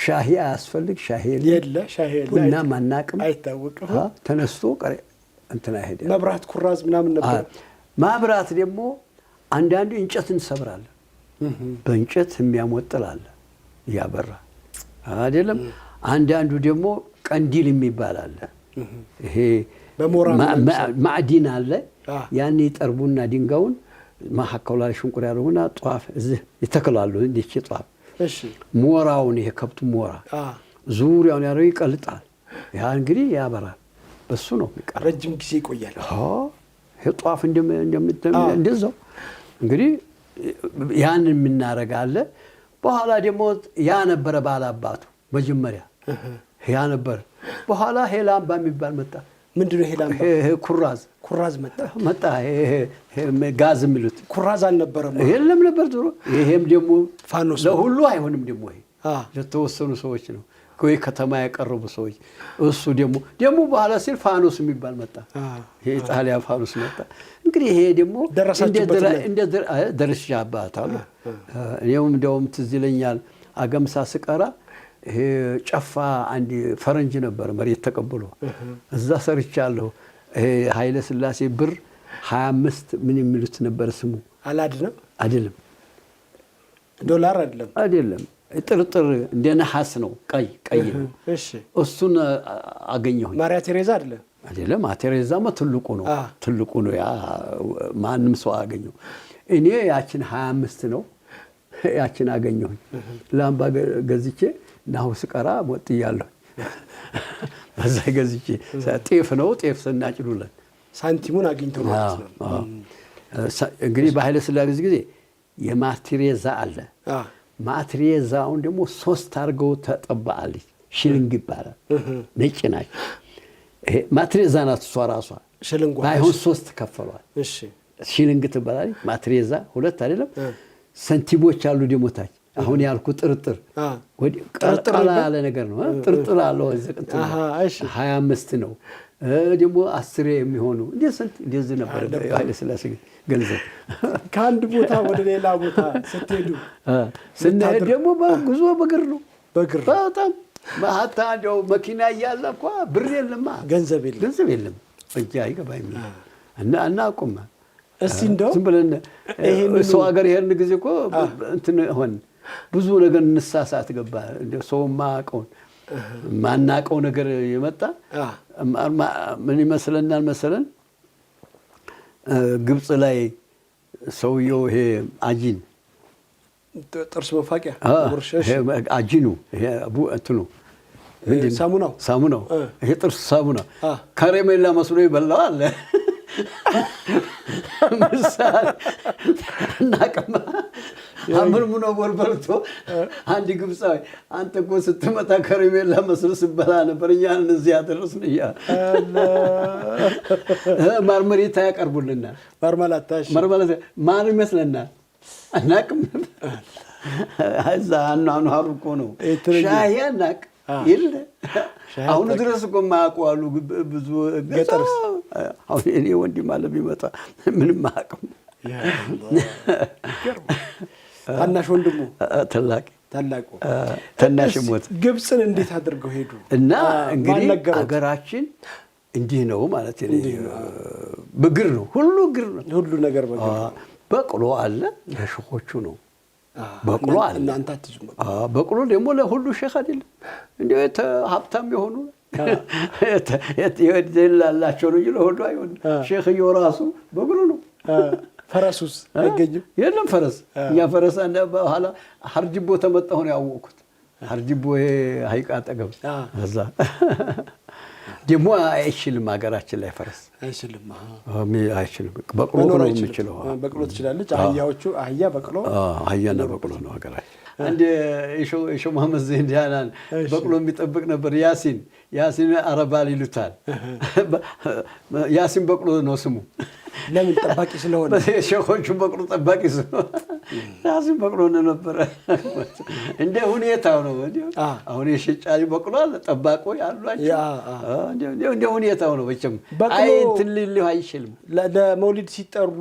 ሻሂ አያስፈልግ፣ ሻሂ የለ፣ ቡና ማናቅም አይታወቅም። ተነስቶ እንትና ሄደ። መብራት ኩራዝ ምናምን ነበር። ማብራት ደግሞ አንዳንዱ እንጨት እንሰብራለን። በእንጨት የሚያሞጥል አለ ያበራ አይደለም። አንዳንዱ ደግሞ ቀንዲል የሚባል አለ። ይሄ ማዕዲን አለ። ያን ይጠርቡና ድንጋዩን ማሐከሉ ላይ ሽንቁር ያደርጉና ጧፍ እዚህ ይተክላሉ። እንዲህ ጧፍ ሞራውን ይሄ ከብቱ ሞራ ዙሪያውን ያለው ይቀልጣል። ያ እንግዲህ ያበራል። በሱ ነው የሚቀር። ረጅም ጊዜ ይቆያል። ይሄ ጧፍ እንደዛው እንግዲህ ያን የምናረጋለ። በኋላ ደግሞ ያ ነበረ ባላባቱ መጀመሪያ ያ ነበር። በኋላ ሄላምባ የሚባል መጣ። ምንድነው ሄላምባ? ኩራዝ መጣ። ጋዝ የሚሉት ኩራዝ አልነበረም። የለም ነበር ድሮ። ይሄም ደግሞ ፋኖስ ለሁሉ አይሆንም። ደግሞ ይሄ ለተወሰኑ ሰዎች ነው፣ ወይ ከተማ ያቀረቡ ሰዎች። እሱ ደግሞ በኋላ ሲል ፋኖስ የሚባል መጣ። ይሄ ጣሊያ ፋኖስ መጣ። እንግዲህ ይሄ ደግሞ እንደ ደርሻባታለሁ። እኔም እንደውም ትዝ ይለኛል አገምሳ ስቀራ ይሄ ጨፋ አንድ ፈረንጅ ነበር መሬት ተቀብሎ እዛ ሰርቻለሁ። ይሄ ኃይለ ሥላሴ ብር 25 ምን የሚሉት ነበር ስሙ? አላድነው አይደለም፣ ዶላር አይደለም፣ ጥርጥር እንደ ነሐስ ነው፣ ቀይ ነው። እሺ፣ እሱን አገኘሁኝ። ማሪያ ቴሬዛ አይደለም። ቴሬዛማ ትልቁ ነው። ያ ማንም ሰው አገኘው። እኔ ያችን 25 ነው ያችን አገኘሁኝ። ላምባ ገዝቼ ናሁ ስቀራ ወጥያለሁ። በዛ ገዝቼ ጤፍ ስናጭዱለት ሳንቲሙን አግኝተው ማለት ነው። እንግዲህ በኃይለ ሥላሴ ጊዜ የማትሬዛ አለ። ማትሬዛውን ደግሞ 3 አድርገው ተጠባአለች። ሽልንግ ይባላል። ነጭ ናቸው። ይሄ ማትሬዛ ናት እሷ ራሷ። ባይሆን 3 ከፈሏል። ሽልንግ ትባላለች። ማትሬዛ 2 አይደለም። ሰንቲሞች አሉ ደግሞ ታች። አሁን ያልኩ ጥርጥር ቀላ ያለ ነገር ነው። ጥርጥር አለው። 25 ነው ደግሞ 10 የሚሆኑ እንደዚህ ነበር ኃይለ ሥላሴ ገንዘብ። ከአንድ ቦታ ወደ ሌላ ቦታ ስንሄድ ደግሞ በጉዞ በእግር ነው። በጣም ሀታ እንደው መኪና እያለ እኮ ብር የለማ፣ ገንዘብ የለም፣ እጅ አይገባም እና እናቁም። እስቲ እንደው ዝም ብለን ሰው ሀገር ይሄን ጊዜ እኮ እንትን ሆን ብዙ ነገር እንሳሳት ገባ። እንደው ሰው ማናቀው ነገር የመጣ ምን ይመስለናል መሰለን? ግብጽ ላይ ሰውየው ይሄ አጂን ጥርስ መፋቂያ አጂኑ ይሄ እንትኑ ሳሙናው ይሄ ጥርስ ሳሙና ከረሜላ መስሎ ይበላዋል። ምሳሌ እናቀማ አምርሙኖ ጎልበርቶ አንድ ግብፃዊ አንተ እኮ ስትመጣ ከረሜላ መስሎ ስበላ ነበር፣ እኛን እዚህ ያደረስን እያለ ማርመሪታ ያቀርቡልናል። ማርመላታ ማር ይመስለናል፣ አናቅም። እዛ አኗኗሩ እኮ ነው። ሻሂ አናቅ የለ አሁን ድረስ እኮ የማያውቁ አሉ ብዙ ገጠር። አሁን እኔ ወንድም አለ ቢመጣ ምንም አያውቅም። ታናሽ ወንድሙ ታላቁ ታናሽ ሞት። ግብፅን እንዴት አድርገው ሄዱ? እና እንግዲህ አገራችን እንዲህ ነው ማለት ነው። በእግር ነው ሁሉ እግር ነው ሁሉ ነገር በእግር። በቅሎ አለ ለሸኾቹ ነው በቅሎ አለ። እናንተ አትዙም። በቅሎ ደግሞ ለሁሉ ሼኽ አይደለም እንዴ ሀብታም የሆኑ የላላቸው ነው ለሁሉ አይሆንም። ሼኽየው ራሱ በቅሎ ነው። ፈረሱስ አይገኝም? የለም ፈረስ። እኛ ፈረስ አንደ በኋላ ሀርጅቦ ተመጣሁ ነው ያወቅኩት። ሀርጅቦ ሀይቅ አጠገብ እዛ ደግሞ አይችልም ሀገራችን ላይ ፈረስ አይችልም። አይችልም። በቅሎ ነው የሚችለው። በቅሎ ትችላለች። አህያዎቹ አህያ በቅሎ አህያና በቅሎ ነው ሀገራችን። አንድ የሾ መሐመድ ዘይንዲያናን በቅሎ የሚጠብቅ ነበር። ያሲን አረባል ይሉታል። ያሲን በቅሎ ነው ስሙ። ለምን? ጠባቂ ስለሆነ። ሼኾቹ በቅሎ ጠባቂ ስለሆነ ያሲን በቅሎ ነበር። እንደ ሁኔታው ነው። አሁን የሸጫሪ በቅሎ አለ ጠባቆ ያሏቸው እንደ ሁኔታው ነው። መቼም አይ እንትን ሊልህ አይችልም። ለመውሊድ ሲጠሩ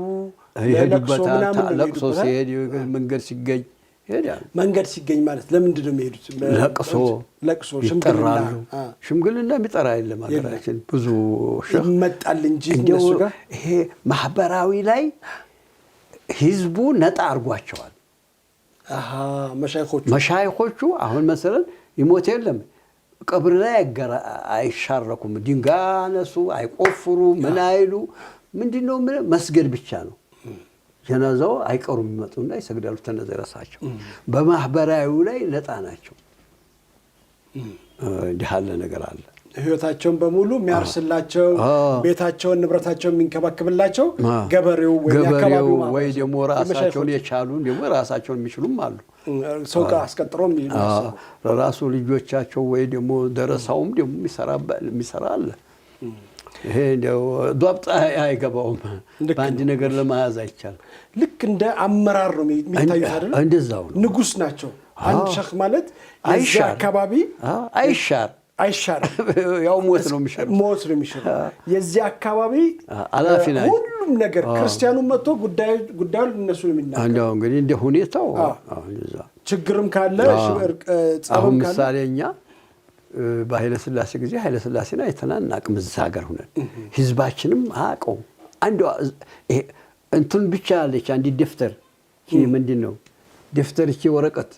ይሄዱበታል። ለቅሶ ሲሄድ መንገድ ሲገኝ ይሄዳል። መንገድ ሲገኝ ማለት ለምንድን ነው የሚሄዱት? ለቅሶ ሽምግልና የሚጠራ የለም ሀገራችን። ብዙ ይመጣል እንጂ እነሱ ጋር ይሄ ማህበራዊ ላይ ህዝቡ ነጣ አድርጓቸዋል። መሻይኾቹ አሁን መሰለን ይሞት የለም ቀብር ላይ አይሻረኩም። ድንጋይ አነሱ አይቆፍሩ ምን አይሉ። ምንድነው መስገድ ብቻ ነው። ጀናዛው አይቀሩም ይመጡና ይሰግዳሉ ተነዘረሳቸው። በማህበራዊ ላይ ነጣ ናቸው። እንዲህ ያለ ነገር አለ። ህይወታቸውን በሙሉ የሚያርስላቸው ቤታቸውን ንብረታቸውን የሚንከባከብላቸው ገበሬው ወይ ደግሞ ራሳቸውን የቻሉ ደግሞ ራሳቸውን የሚችሉም አሉ። ሰው ጋር አስቀጥሮም ራሱ ልጆቻቸው ወይ ደግሞ ደረሳውም ደግሞ የሚሰራ አለ። ይሄ እንደው ዷብጣ አይገባውም። በአንድ ነገር ለማያዝ አይቻልም። ልክ እንደ አመራር ነው የሚታዩት አይደል? እንደዛው ነው። ንጉስ ናቸው። አንድ ሼኽ ማለት የዚህ አካባቢ አይሻር ያው ሞት ነው የሚሻር የዚህ አካባቢ አላፊ ናቸው። ሁሉም ነገር ክርስቲያኑ መጥቶ ጉዳዩ እነሱ ነው የሚናገር። እንደው እንግዲህ እንደ ሁኔታው ችግርም ካለ አሁን ምሳሌ እኛ በኃይለ ሥላሴ ጊዜ ኃይለ ሥላሴና አይተናናቅም። እዛ ሀገር ሆነን ህዝባችንም አቀው አንዱ ይሄ እንትን ብቻ አለች። አንዲ ደፍተር ምንድን ነው ደፍተር እቺ ወረቀት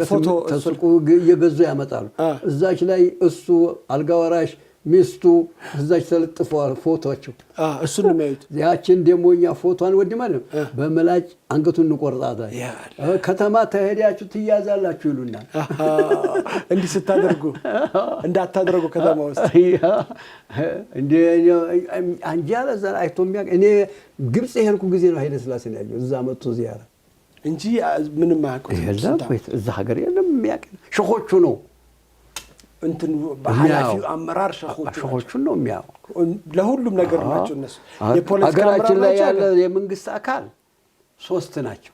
ፎቶ ተስቁ እየገዙ ያመጣሉ። እዛች ላይ እሱ አልጋ ወራሽ ሚስቱ እዛች ተለጥፈዋል ፎቶአቸው። እሱን ነው የሚያዩት። ያችን ደግሞ እኛ ፎቶን ወድማለን በመላጭ አንገቱን እንቆርጣታለን። ከተማ ተሄዳችሁ ትያዛላችሁ ይሉናል። እንዲህ ስታደርጉ እንዳታደርጉ ከተማ ውስጥ እንደ አንጃለ ዘራ አይቶሚያ እኔ ግብጽ የሄድኩ ጊዜ ነው ኃይለ ሥላሴ ነው ያለው። እዛ መጥቶ ዚያራ እንጂ ምንም አያውቁም። እዛ ሀገር የለም የሚያውቅ ሼኾቹ ነው እንትን በኃላፊው አመራር ሼኾቹ ነው የሚያው ለሁሉም ነገር ናቸው እነሱ። የፖለቲካ ሀገራችን ላይ ያለ የመንግስት አካል 3 ናቸው።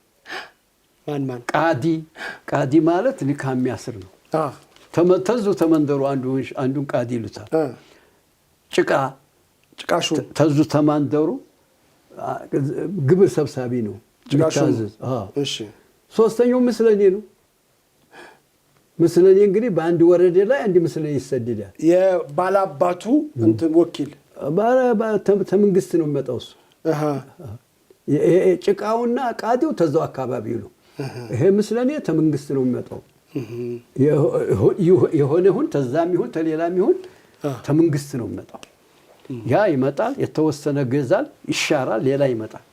ማን? ቃዲ ማለት ኒካ የሚያስር ነው። ተመተዙ ተመንደሩ አንዱን ቃዲ ይሉታል። ጭቃሹ ተዙ ተማንደሩ ግብር ሰብሳቢ ነው የሚታዘዝ። እሺ። ሶስተኛው ምስለኔ ነው። ምስለኔ እንግዲህ በአንድ ወረዳ ላይ አንድ ምስለኔ ይሰደዳል። የባላባቱ እንትን ወኪል ተመንግስት ነው የሚመጣው እሱ። ጭቃውና ቃዲው ተዛው አካባቢ ነው። ይሄ ምስለኔ ተመንግስት ነው የሚመጣው። የሆነ ይሁን ተዛም ይሁን ተሌላም ይሁን ተመንግስት ነው የሚመጣው። ያ ይመጣል፣ የተወሰነ ገዛል፣ ይሻራል፣ ሌላ ይመጣል።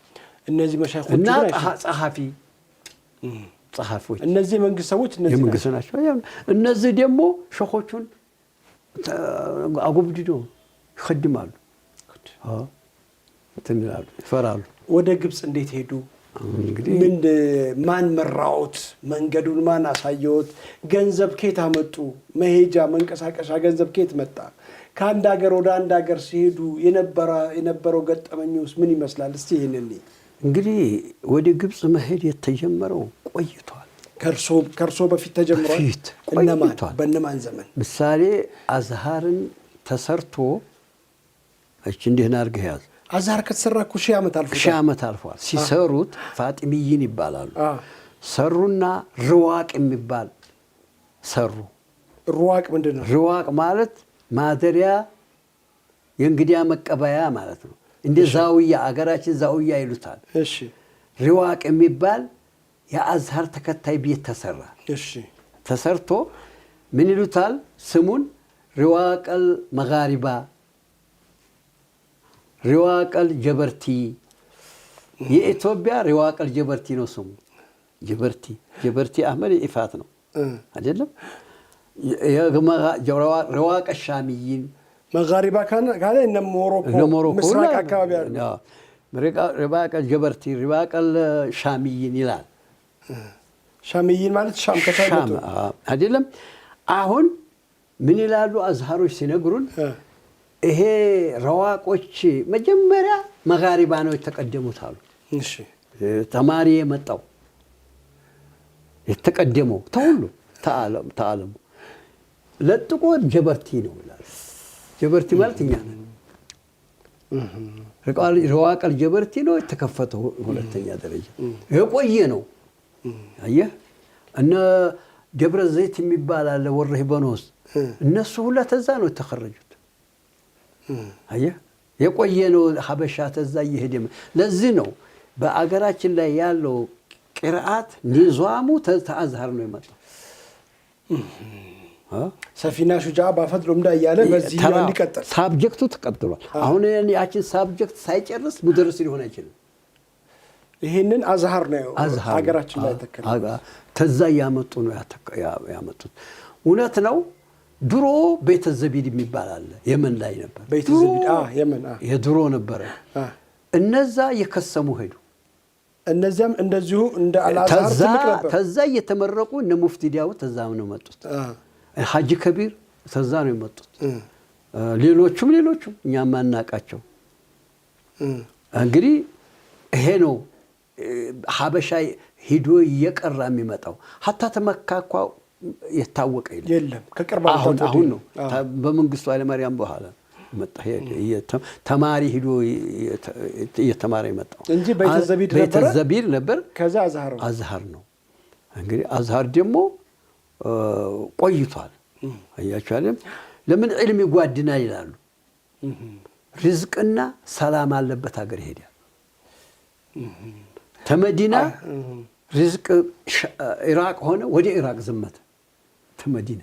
እነዚህ መሻይኾች እና ጸሐፊዎች እነዚህ መንግስት ሰዎች እነዚህ መንግስት ናቸው። እነዚህ ደግሞ ሼኾቹን አጎብድዶ ይخدማሉ። ትንላሉ፣ ይፈራሉ። ወደ ግብጽ እንዴት ሄዱ? እንግዲህ ማን መራዎት? መንገዱን ማን አሳየዎት? ገንዘብ ከየት አመጡ? መሄጃ መንቀሳቀሻ ገንዘብ ከየት መጣ? ከአንድ ሀገር ወደ አንድ ሀገር ሲሄዱ የነበረው ገጠመኙስ ምን ይመስላል? እስቲ ይሄንን እንግዲህ ወደ ግብጽ መሄድ የተጀመረው ቆይቷል። ከርሶ በፊት ተጀምሯል። በእነማን ዘመን? ምሳሌ አዝሃርን ተሰርቶ እንዲህና አድርገህ ያዝ። አዝሃር ከተሰራ እኮ 1000 ዓመት አልፏል። ሲሰሩት ፋጢሚይን ይባላሉ። ሰሩና ርዋቅ የሚባል ሰሩ። ርዋቅ ምንድን ነው? ርዋቅ ማለት ማደሪያ የእንግዲያ መቀበያ ማለት ነው። እንደ ዛውያ አገራችን ዛውያ ይሉታል። እሺ ሪዋቅ የሚባል የአዝሃር ተከታይ ቤት ተሰራ። እሺ ተሰርቶ ምን ይሉታል ስሙን ሪዋቀል መጋሪባ ሪዋቀል ጀበርቲ የኢትዮጵያ ሪዋቀል ጀበርቲ ነው ስሙ። ጀበርቲ አህመድ ኢፋት ነው አይደለም። ሪዋቀ ሻሚይን መጋሪባ ካለ እነ ሞሮኮ ምስራቅ አካባቢ ያሉ ሪዋቀል ጀበርቲ ሪዋቀል ሻሚይን ይላል። ሻሚይን ማለት ሻም ከተባለ አይደለም። አሁን ምን ይላሉ አዝሃሮች ሲነግሩን ይሄ ረዋቆች መጀመሪያ መጋሪባ ነው የተቀደሙት አሉ። እሺ ተማሪ የመጣው የተቀደመው ተሁሉ ተዓለሙ ለጥቆ ጀበርቲ ነው ይላል። ጀበርቲ ማለት እኛ ነን። ረዋቀል ጀበርቲ ነው የተከፈተው ሁለተኛ ደረጃ የቆየ ነው። አየህ እነ ደብረ ዘይት የሚባል አለ ወረህ በኖስ እነሱ ሁላ ተዛ ነው የተخرጁት። አየህ የቆየ ነው ሀበሻ ተዛ እየሄደ ለዚህ ነው በአገራችን ላይ ያለው ቅርአት ኒዛሙ ተአዝሃር ነው የመጣው። ሰፊና ሹጃ ባፈጥሎ እንዳያለ በዚህ እንዲቀጥል ሳብጀክቱ ተቀጥሏል። አሁን ያችን ሳብጀክት ሳይጨርስ ሙደርስ ሊሆን አይችልም። ይሄንን አዝሃር ነው አገራችን ላይ ተከለ ተዛ ያመጡ ነው ያመጡት። እውነት ነው። ድሮ ቤተ ዘቢድ የሚባል አለ የመን ላይ ነበር። ቤተ ዘቢድ የመን የድሮ ነበር። እነዛ የከሰሙ ሄዱ። እነዚያም እንደዚሁ እንደ አልአዝሃር ትልቅ ነበር። ተዛ የተመረቁ እነ ሙፍቲ ዲያው ተዛ ነው መጡት። ሐጂ ከቢር ተዛ ነው የመጡት። ሌሎቹም እኛ ማናቃቸው እንግዲህ ይሄ ነው ሀበሻ ሂዶ እየቀራ የሚመጣው ሐታ ተመካኳ የታወቀ የለም። ከቅርብ አሁን ነው በመንግስቱ ኃይለማርያም በኋላ መጣ። ተማሪ ሂዶ እየተማረ የመጣው እንጂ ቤተ ዘቢድ ነበር። ከዛ አዝሃር ነው። እንግዲህ አዝሃር ደግሞ ቆይቷል። አያችሁ አይደል? ለምን ዒልም ይጓድና ይላሉ። ሪዝቅና ሰላም አለበት ሀገር ይሄዳል። ተመዲና ሪዝቅ ኢራቅ ሆነ ወደ ኢራቅ ዘመተ። ተመዲና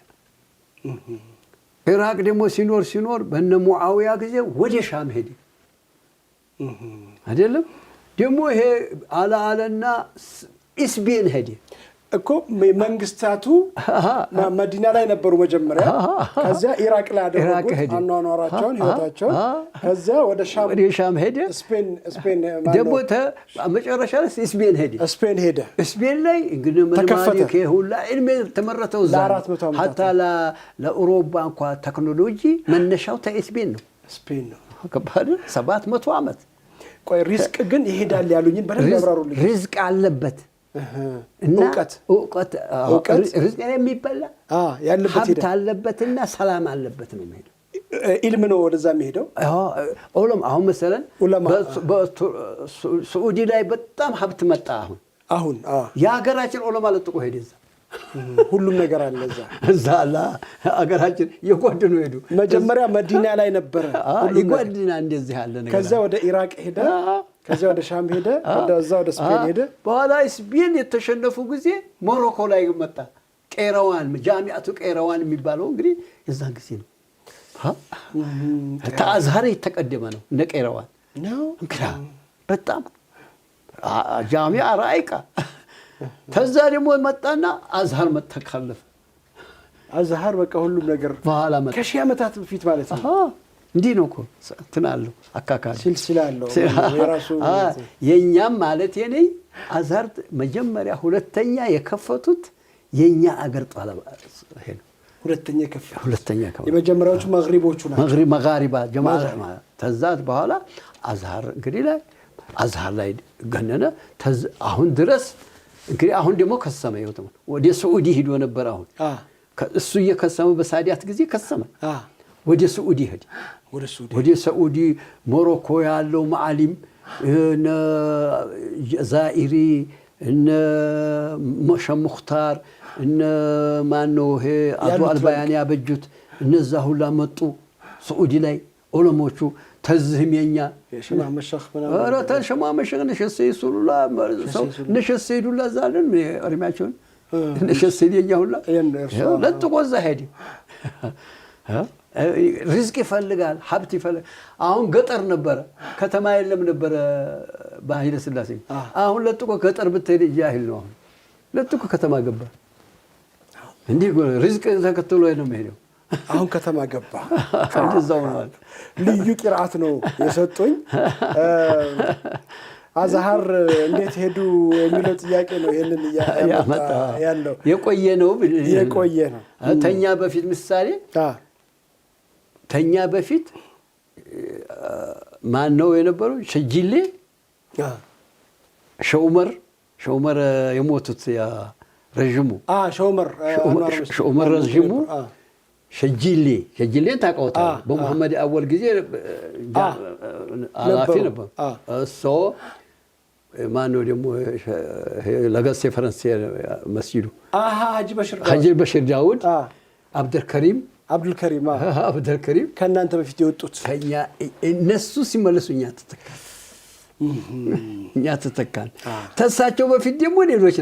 ኢራቅ ደግሞ ሲኖር በነ ሙአዊያ ጊዜ ወደ ሻም ሄደ አይደለም። ደግሞ ይሄ አለና ኢስቤን ሄደ እኮ መንግስታቱ መዲና ላይ ነበሩ መጀመሪያ። ከዛ ኢራቅ ላይ አደረጉት አኗኗራቸውን ህይወታቸውን። ከዛ ወደ ሻም ሄደ። ስፔን ደግሞ መጨረሻ ላይ ስፔን ሄደ። ስፔን ላይ እንግዲህ ማሊክ ሁላ ዒልም ተመረተው ሐታ ለአውሮፓ እንኳን ቴክኖሎጂ መነሻው ተስፔን ነው። ስፔን ነው ከባድ 700 ዓመት። ቆይ ሪዝቅ ግን ይሄዳል ያሉኝን በደንብ ያብራሩልኝ። ሪዝቅ አለበት እና እውቀት ሪዝቅ የሚበላ ያለበት ሀብት አለበትና ሰላም አለበት ነው የሚሄደው። ኢልም ነው ወደዛ የሚሄደው። አሁን መሰለን በሳዑዲ ላይ በጣም ሀብት መጣ። አሁን የሀገራችን ዑለማ ለጥቆ ሄደ። ሁሉም ነገር አለ እዛ አላ ሀገራችን የጓድኑ ሄዱ። መጀመሪያ መዲና ላይ ነበረ የጓድና እንደዚህ ያለ ነገር። ከዛ ወደ ኢራቅ ሄደ። ከዛ ወደ ሻም ሄደ። ወደ ስፔን ሄደ። በኋላ ስፔን የተሸነፉ ጊዜ ሞሮኮ ላይ መጣ። ቄረዋን ጃሚዓቱ ቄረዋን የሚባለው እንግዲህ የዛን ጊዜ ነው። ተአዝሃር የተቀደመ ነው እንደ ቄረዋን ነው። እንግዲህ በጣም ጃሚዓ ራይቃ ተዛ ደግሞ መጣና አዝሃር መተካለፈ። አዝሃር በቃ ሁሉም ነገር በኋላ መጣ። ከሺህ ዓመታት በፊት ማለት ነው። እንዲህ ነው እኮ እንትናለሁ አካካለ ሲልሲላለው የራሱ የኛም ማለት የኔ አዝሃር መጀመሪያ ሁለተኛ የከፈቱት የኛ አገር ጣለባ ሄዱ። ሁለተኛ የመጀመሪያዎቹ መግሪቦቹ ናቸው። መጋሪባ ጀማዓ ተዛት በኋላ አዝሃር እንግዲህ ላይ አዝሃር ላይ ገነነ። አሁን ድረስ እንግዲህ አሁን ደግሞ ከሰመ ይወጣው ወደ ሳዑዲ ሄዶ ነበር። አሁን እሱ እየከሰመ በሳዲያት ጊዜ ከሰመ ወደ ሳዑዲ ሄደ። ወደ ሳዑዲ ሞሮኮ ያለው ማዓሊም እነ ዛኢሪ እነ ሸህ ሙኽታር እነ ማነው ይሄ አቶ አልባያኒ ያበጁት እነዛ ሁላ መጡ ሳዑዲ ላይ ዑለሞቹ ተዝህም የኛ የሸማመሸኽ ምናምን ኧረ ተሸማመሸኽ ነሸሰይሱላ ሰው ነሸሰይዱላ ዛለን እርሚያቸውን ነሸሰይኛ ሁላ ለጥቆ እዛ ሄደ ሪዝቅ ይፈልጋል ሀብት ይፈልጋል አሁን ገጠር ነበረ ከተማ የለም ነበረ በኃይለ ሥላሴ አሁን ለጥቆ ገጠር ብትሄድ ጃሂል ነው አሁን ለጥቆ ከተማ ገባ እንዴ ሪዝቅ ተከትሎ ነው የሚሄደው አሁን ከተማ ገባ እንደዛው ነው ልዩ ቂርአት ነው የሰጡኝ አዛሃር እንዴት ሄዱ የሚለው ጥያቄ ነው ይሄንን ያመጣ ያለው የቆየ ነው ተኛ በፊት ምሳሌ ተኛ በፊት ማን ነው የነበረው ሸጂሌ ሸውመር የሞቱት ያ ረጅሙ ሸውመር ረጅሙ ሸጂሌን ታውቀውታል በመሐመድ አወል ጊዜ አላፊ ነበር እሱ ማን ነው ደግሞ ለገሰ ፈረንሳይ መስጂዱ ሀጂ በሽር ዳውድ አብዱልከሪም ከናንተ በፊት የወጡት ከኛ እነሱ ሲመለሱ እኛ ተተካን ተሳቸው በፊት ደግሞ ሌሎች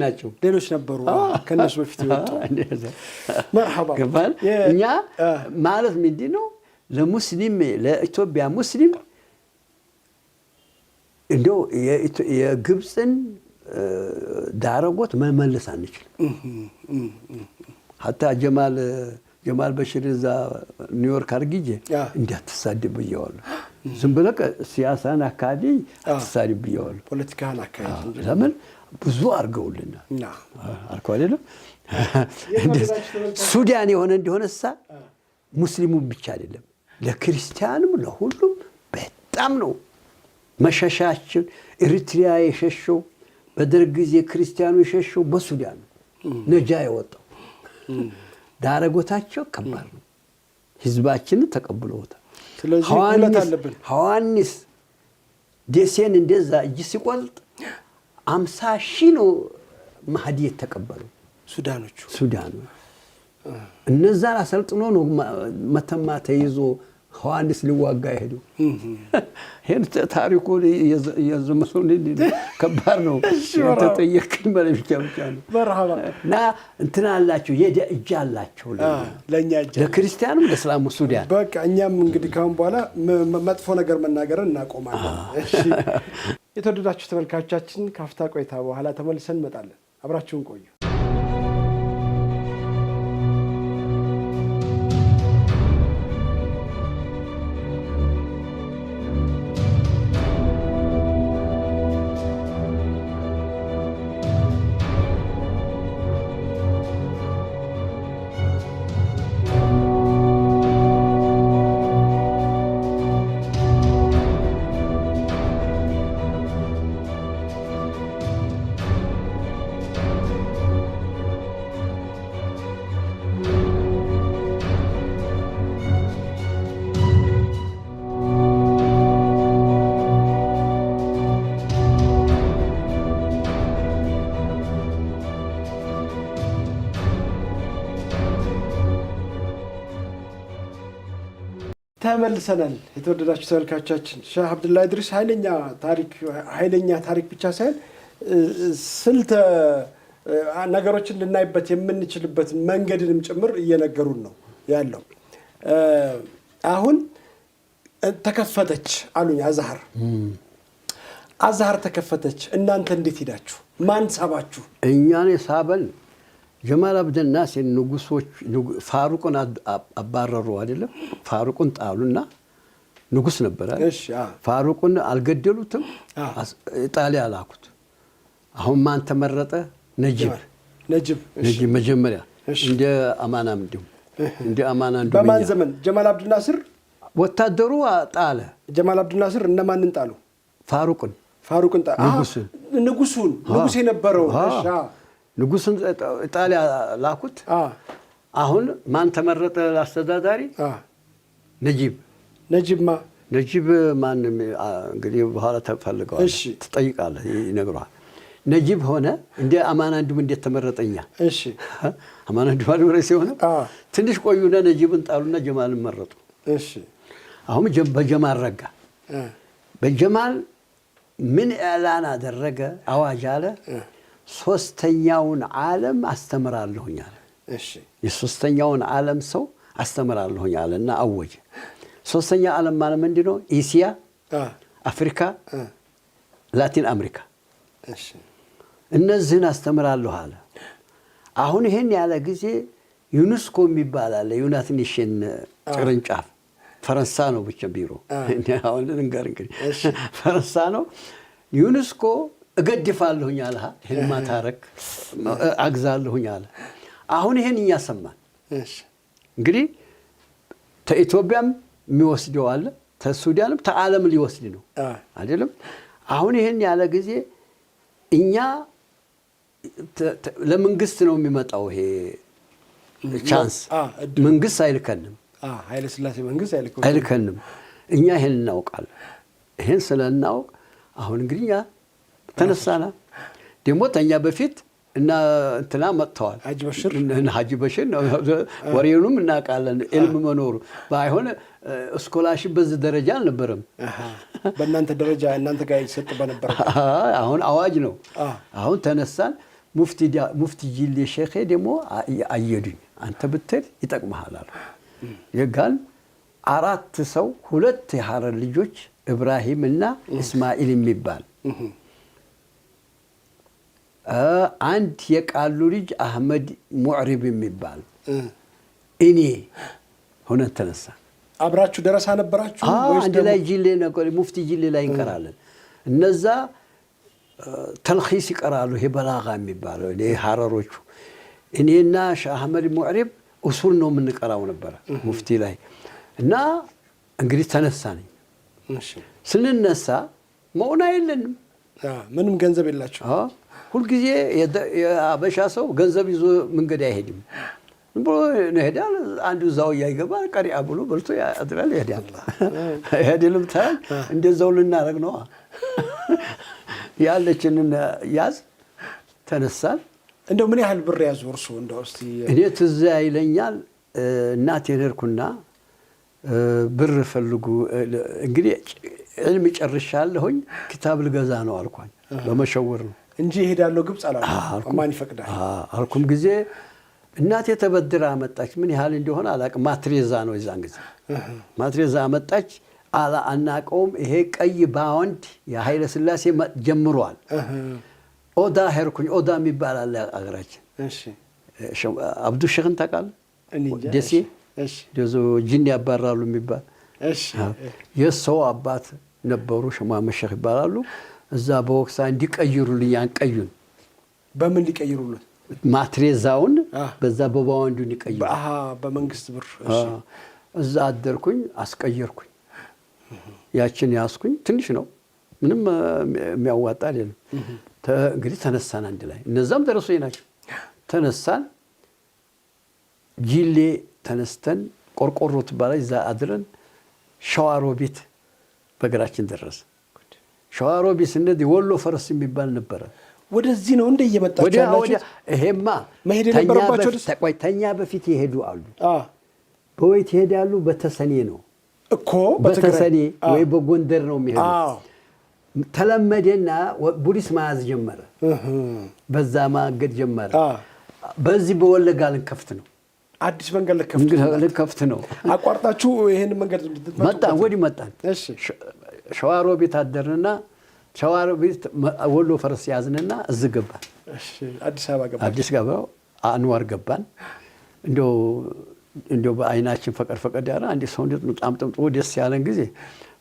ነበሩ ከነሱ በፊት የወጡ መርሐባ ገባን እኛ ማለት ምንድነው ለሙስሊም ለኢትዮጵያ ሙስሊም እንደው የግብፅን ዳረጎት መመለስ አንችልም hatta ጀማል በሽር እዛ ኒውዮርክ አርግጄ እንዲያተሳደብ ይያዋል ዝም ብለህ ሲያሳን አካዲ አተሳደብ ይያዋል ፖለቲካን አካዲ ለምን ብዙ አርገውልና አርኮ አይደለም ሱዳን የሆነ እንደሆነሳ ሙስሊሙ ብቻ አይደለም ለክርስቲያንም ለሁሉም በጣም ነው መሸሻችን ኤርትሪያ የሸሸው በደርግ ጊዜ ክርስቲያኑ የሸሸው በሱዳን ነጃ የወጣው ዳረጎታቸው ከባድ ነው ህዝባችን ተቀብለውታል ስለዚህ ሁለት አለብን ሐዋንስ ደሴን እንደዛ እጅ ሲቆልጥ 50,000 ነው ማህዲ ተቀበሉ ሱዳኖቹ እነዛን አሰልጥኖ ነው መተማ ተይዞ ሐዋንስ ሊዋጋ ይሄዱ ይሄን ታሪኩ የዘመኑን ከባድ ነው ተጠየቅኝ ማለት ብቻ ነው መርሐባ ና እንትና አላችሁ እጅ አላችሁ ለኛ እጅ ለክርስቲያኑም ለእስላሙ ሱዳን በቃ እኛም እንግዲህ ካሁን በኋላ መጥፎ ነገር መናገርን እናቆማለን እሺ የተወደዳችሁ ተመልካቾቻችን ካፍታ ቆይታ በኋላ ተመልሰን እንመጣለን አብራችሁን ቆዩ ተመልሰናል የተወደዳችሁ ተመልካቾቻችን ሼህ አብዱላህ ኢድሪስ ኃይለኛ ታሪክ ብቻ ሳይሆን ስልተ ነገሮችን ልናይበት የምንችልበት መንገድንም ጭምር እየነገሩን ነው ያለው አሁን ተከፈተች አሉኝ አዛሃር ተከፈተች እናንተ እንዴት ሄዳችሁ ማን ሳባችሁ እኛን የሳበን ጀማል አብደል ናስር ንጉሶች ፋሩቅን አባረሩ አይደለም ፋሩቅን ጣሉና ንጉስ ነበር እሺ ፋሩቅን አልገደሉትም ኢጣሊያ ላኩት አሁን ማን ተመረጠ ነጂብ መጀመሪያ እንደ አማና በማን ዘመን ጀማል አብደል ናስር ወታደሩ ጣለ ጀማል አብደል ናስር እነማንን ጣሉ ፋሩቅን ጣሉ ንጉሱን የነበረው እሺ ንጉስን ኢጣሊያ ላኩት አሁን ማን ተመረጠ አስተዳዳሪ ነጂብ ማን እንግዲህ በኋላ ተፈልገዋል ተጠይቃለህ ይነግራል ነጂብ ሆነ እንደ አማና አንዱም እንደ ተመረጠኛ እሺ አማና አንዱ ባልወሬ ሲሆነ ትንሽ ቆዩና ነጂብን ጣሉና ጀማልን መረጡ እሺ አሁን በጀማል ረጋ በጀማል ምን ኢዕላን አደረገ አዋጅ አለ ሶስተኛውን ዓለም አስተምራለሁኝ አለ እሺ የሶስተኛውን ዓለም ሰው አስተምራለሁኝ አለና አወጀ ሶስተኛ ዓለም ማለት ምንድነው እስያ አፍሪካ ላቲን አሜሪካ እሺ እነዚህን አስተምራለሁ አለ አሁን ይሄን ያለ ጊዜ ዩኔስኮ የሚባል አለ ዩናይትድ ኔሽን ቅርንጫፍ ፈረንሳ ነው ብቻ ቢሮ አሁን እንገር እንግዲህ ፈረንሳ ነው ዩኔስኮ እገድፋለሁኝ አለ ይሄን ማታረክ አግዛለሁኝ አለ አሁን ይሄን እያሰማን እሺ እንግዲህ ከኢትዮጵያም የሚወስደው አለ ከሱዳንም ከዓለም ሊወስድ ነው አይደለም አሁን ይሄን ያለ ጊዜ እኛ ለመንግስት ነው የሚመጣው ይሄ ቻንስ መንግስት አይልከንም ኃይለ ሥላሴ መንግስት አይልከንም እኛ ይሄን እናውቃለን ይሄን ስለናውቅ አሁን እንግዲህ ያ ተነሳና ደግሞ ተኛ በፊት እና እንትና መጥተዋል ሀጂ በሽር ወሬውንም እናውቃለን ኢልም መኖሩ ባይሆን ስኮላርሺፕ በዚህ ደረጃ አልነበረም በእናንተ ደረጃ እናንተ ጋር ይሰጥ በነበር አሁን አዋጅ ነው አሁን ተነሳን ሙፍቲ ጂሌ ሼኽ ደግሞ አየዱኝ አንተ ብትል ይጠቅምሃል አሉ የጋል አራት ሰው ሁለት የሐረር ልጆች ኢብራሂም እና እስማኤል የሚባል አንድ የቃሉ ልጅ አህመድ ሙዕሪብ የሚባል እኔ ሆነ ተነሳ አብራችሁ ደረሳ ነበራችሁ ወይስ አንድ ላይ ጂሌ ነገር ሙፍቲ ጂሌ ላይ እንቀራለን እነዛ ተልኺስ ይቀራሉ ይሄ በላጋ የሚባለው ለሐረሮቹ እኔና ሻህ አህመድ ሙዕሪብ ኡሱል ነው የምንቀራው ነበር ሙፍቲ ላይ እና እንግዲህ ተነሳነኝ እሺ ስንነሳ መውና የለንም ምንም ገንዘብ የላችሁ ሁሉ ጊዜ የአበሻ ሰው ገንዘብ ይዞ መንገድ አይሄድም ብሎ ነህዳል አንዱ ዛው ያይገባል ቀሪያ ብሎ በልቶ ያድራል ይሄዳል ይሄድልም ታል እንደዛው ልናረግ ነው ያለችንን ያዝ ተነሳን እንደው ምን ያህል ብር ያዙ እርሱ እንደው እስቲ እኔ ትዝ ይለኛል እናቴ ነርኩና ብር ፈልጉ እንግዲህ ዕልም ጨርሻለሁኝ ክታብ ልገዛ ነው አልኳኝ በመሸወር ነው እንጂ ይሄዳለው ግብጽ አላልኩም ማን ይፈቅዳል አልኩም ጊዜ እናቴ ተበድራ መጣች ምን ያህል እንደሆነ አላቅም ማትሬዛ ነው ይዛን ጊዜ ማትሬዛ መጣች አላ አናቀውም ይሄ ቀይ ባውንድ የኃይለ ሥላሴ ጀምሯል ኦዳ ሄርኩኝ ኦዳ የሚባል አለ አገራችን እሺ አብዱ ሸኽን ታውቃለህ ደሴ እሺ ደዞ ጂን ያባራሉ የሚባል እሺ የሰው አባት ነበሩ ሸማመ ሸኽ ይባላሉ እዛ በወክሳ እንዲቀይሩልኝ አንቀዩን በምን ሊቀይሩልን ማትሬዛውን በዛ በባውንዱ እንዲቀይሩ በመንግስት ብር እሺ እዛ አደርኩኝ አስቀየርኩኝ ያችን ያስኩኝ ትንሽ ነው ምንም የሚያዋጣ አይደለም እንግዲህ ተነሳን አንድ ላይ እነዛም ደረሶኝ ናቸው ተነሳን ጂሌ ተነስተን ቆርቆሮ ትባላል እዛ አድረን ሸዋሮቢት በእግራችን ደረስ ሸዋሮቢት እንደዚህ ወሎ ፈረስ የሚባል ነበር ወደዚህ ነው እንደ እየመጣችሁ ያላችሁ ይሄማ መሄድ የነበረባችሁ ተኛ በፊት ይሄዱ አሉ በወይት ይሄዳሉ በተሰኔ ነው እኮ በተሰኔ ወይ በጎንደር ነው የሚሄዱ ተለመደና ፖሊስ ማያዝ ጀመረ በዛ ማገድ ጀመረ በዚህ በወለጋ ልንከፍት ነው አዲስ መንገድ ልንከፍት ነው አቋርጣችሁ ይሄን መንገድ መጣን ወዲ መጣን እሺ ሸዋሮቢት አደርንና ሸዋሮቢት ወሎ ፈረስ ያዝንና እዝገባን እሺ አዲስ አበባ ገባን አዲስ ገባው አንዋር ገባን እንደው በአይናችን ፈቀድ ያለ አንድ ሰው በጣም ጥምጥሞ ደስ ያለን ጊዜ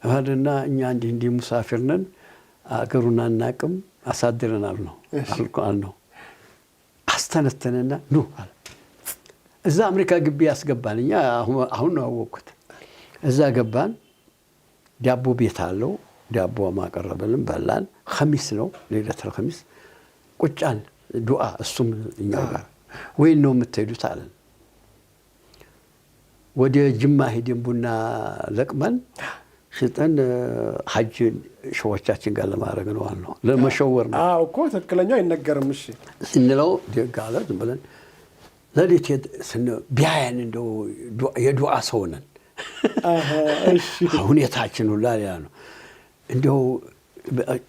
አሃድና እኛ እንዲህ ሙሳፊር ነን አገሩን አናቅም አሳድረናል ነው አልኳል ነው አስተነተነና ኑ አለ እዛ አሜሪካ ግቢ ያስገባን እኛ አሁን ነው አወቅኩት እዛ ገባን ዳቦ ቤት አለው ዳቦ ማቀረበልን በላን ኸሚስ ነው ለይለተል ኸሚስ ቁጫን ዱዓ እሱም እኛው ጋር ወይ ነው የምትሄዱት አለን ወደ ጅማ ሄደን ቡና ለቅመን ሽጠን ሐጅ ሸዋቻችን ጋር ለማድረግ ነው አልነው ለመሸወር ነው እኮ ትክክለኛው አይነገርም እሺ ስንለው ደጋለ ዝም ብለን ለሊት ቢያያን እንደው የዱዓ ሰው ነን ሁኔታችን ሁላ ያ ነው። እንደው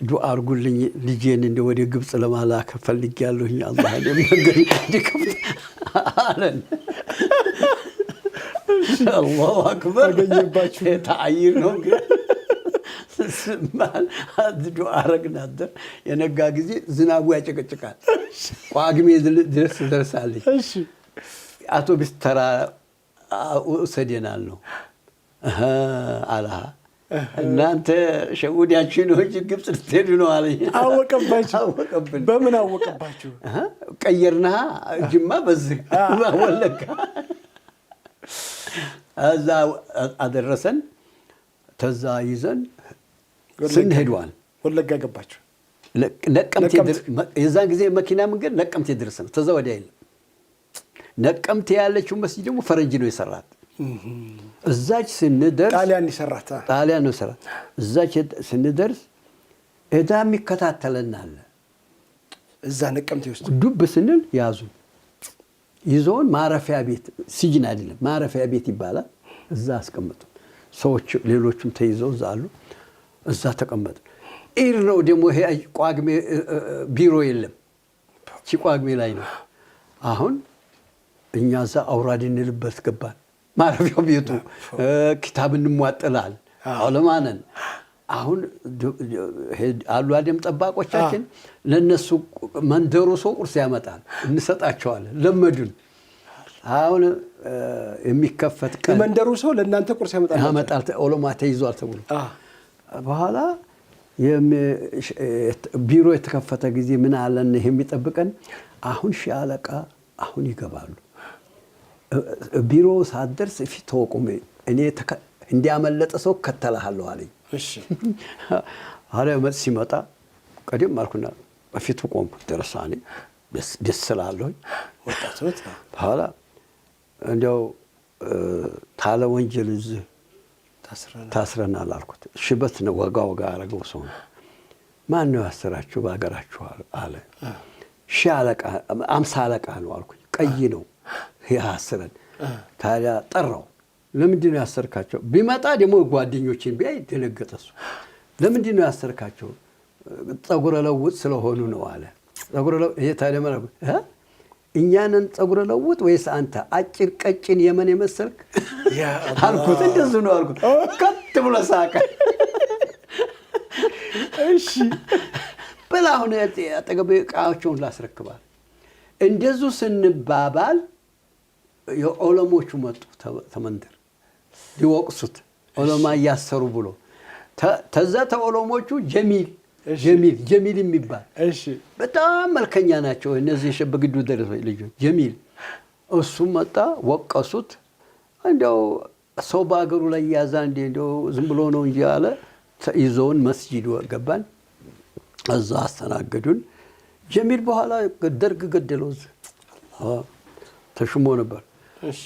ዱዓ አድርጉልኝ ልጄን እንደው ወደ ግብጽ ለማላክ ፈልጌያለሁኝ አላህ መንገድ እንዲከፍት አለን። አላሁ አክበር አገኘባችሁ። ተአይር ነው ግን ስማል ዱዓ አረግን አደር። የነጋ ጊዜ ዝናቡ ያጨቀጭቃል። ቋግሜ ድረስ ደርሳለች። አውቶቡስ ተራ ውሰደናል ነው አላህ እናንተ ሸውዳችሁ ነው እንጂ ግብጽ ልትሄዱ ነው አለኝ። አወቀባችሁ? አወቀብን። በምን አወቀባችሁ? ቀየርና ጅማ በዚህ ወለጋ እዛ አደረሰን። ተዛ ይዘን ስንሄድዋል ወለጋ ገባችሁ? ነቀምቴ የዛን ጊዜ መኪና መንገድ ነቀምቴ ድረስ ነው። ተዛ ወዲያ የለም። ነቀምቴ ያለችው መስጂድ ደግሞ ፈረንጅ ነው የሰራት። እዛች ስንደርስ ጣሊያን ይሰራት ጣሊያን ነው ሰራት። እዛች ስንደርስ እዳ የሚከታተለናል። እዛ ነቀምቴ ውስጥ ዱብ ስንል ያዙ። ይዞን ማረፊያ ቤት ሲጅን አይደለም ማረፊያ ቤት ይባላል። እዛ አስቀመጡ። ሰዎች ሌሎችም ተይዘው እዛ አሉ። እዛ ተቀመጡ። ኢር ነው ደግሞ ይሄ ቋግሜ ቢሮ የለም። እቺ ቋግሜ ላይ ነው። አሁን እኛ እዛ አውራድ እንልበት ገባን። ማረፊያው ቤቱ ኪታብ እንሟጥላል አለማነን። አሁን አሉ አደም ጠባቆቻችን ለነሱ መንደሩ ሰው ቁርስ ያመጣል እንሰጣቸዋለን። ለመዱን። አሁን የሚከፈት ቀን መንደሩ ሰው ለእናንተ ቁርስ ያመጣል። ኦሎማ ተይዟል ተብሎ በኋላ ቢሮ የተከፈተ ጊዜ ምን አለን የሚጠብቀን? አሁን ሻለቃ አሁን ይገባሉ። ቢሮ ሳደርስ ፊት ተቆመ። እኔ እንዲያመለጠ ሰው ከተላሃለሁ አለኝ። እሺ አለ መጥ ሲመጣ ቀደም አልኩና በፊቱ ቆምኩ። ደረሳኔ ደስ ስላለኝ ወጣቶት በኋላ እንደው ታለ ወንጀል እዚህ ታስረናል አልኩት። ሽበት ነው ወጋ አረገው ሰው። ማን ነው ያሰራችሁ በአገራችሁ አለ። ሻለቃ 50 አለቃ ነው አልኩኝ። ቀይ ነው ያሰረን። ታዲያ ጠራው። ለምንድን ነው ያሰርካቸው? ቢመጣ ደግሞ ጓደኞችን ቢያይ ደነገጠሱ። ለምንድን ነው ያሰርካቸው? ፀጉረ ለውጥ ስለሆኑ ነው አለ። ፀጉረ ለውጥ ይሄ ታዲያ ማለት እኛንን ፀጉረ ለውጥ ወይስ አንተ አጭር ቀጭን የመን የመሰልክ አልኩት። እንደዚህ ነው አልኩት። ከት ብሎ ሳቀ። እሺ በላሁን አጠገቤ ዕቃቸውን ላስረክባል። እንደዚሁ ስንባባል የኦሎሞቹ መጡ ተመንደር ሊወቅሱት ኦሎማ እያሰሩ ብሎ ተዛ ተኦሎሞቹ ጀሚል የሚባል በጣም መልከኛ ናቸው እነዚህ የሸበግዱ ደረሶች ልጆች። ጀሚል እሱም መጣ ወቀሱት። እንደው ሰው በአገሩ ላይ ያዛ እንደው ዝም ብሎ ነው እንጂ አለ። ይዞን መስጂድ ገባን። እዛ አስተናገዱን። ጀሚል በኋላ ደርግ ገደለው። ተሽሞ ነበር።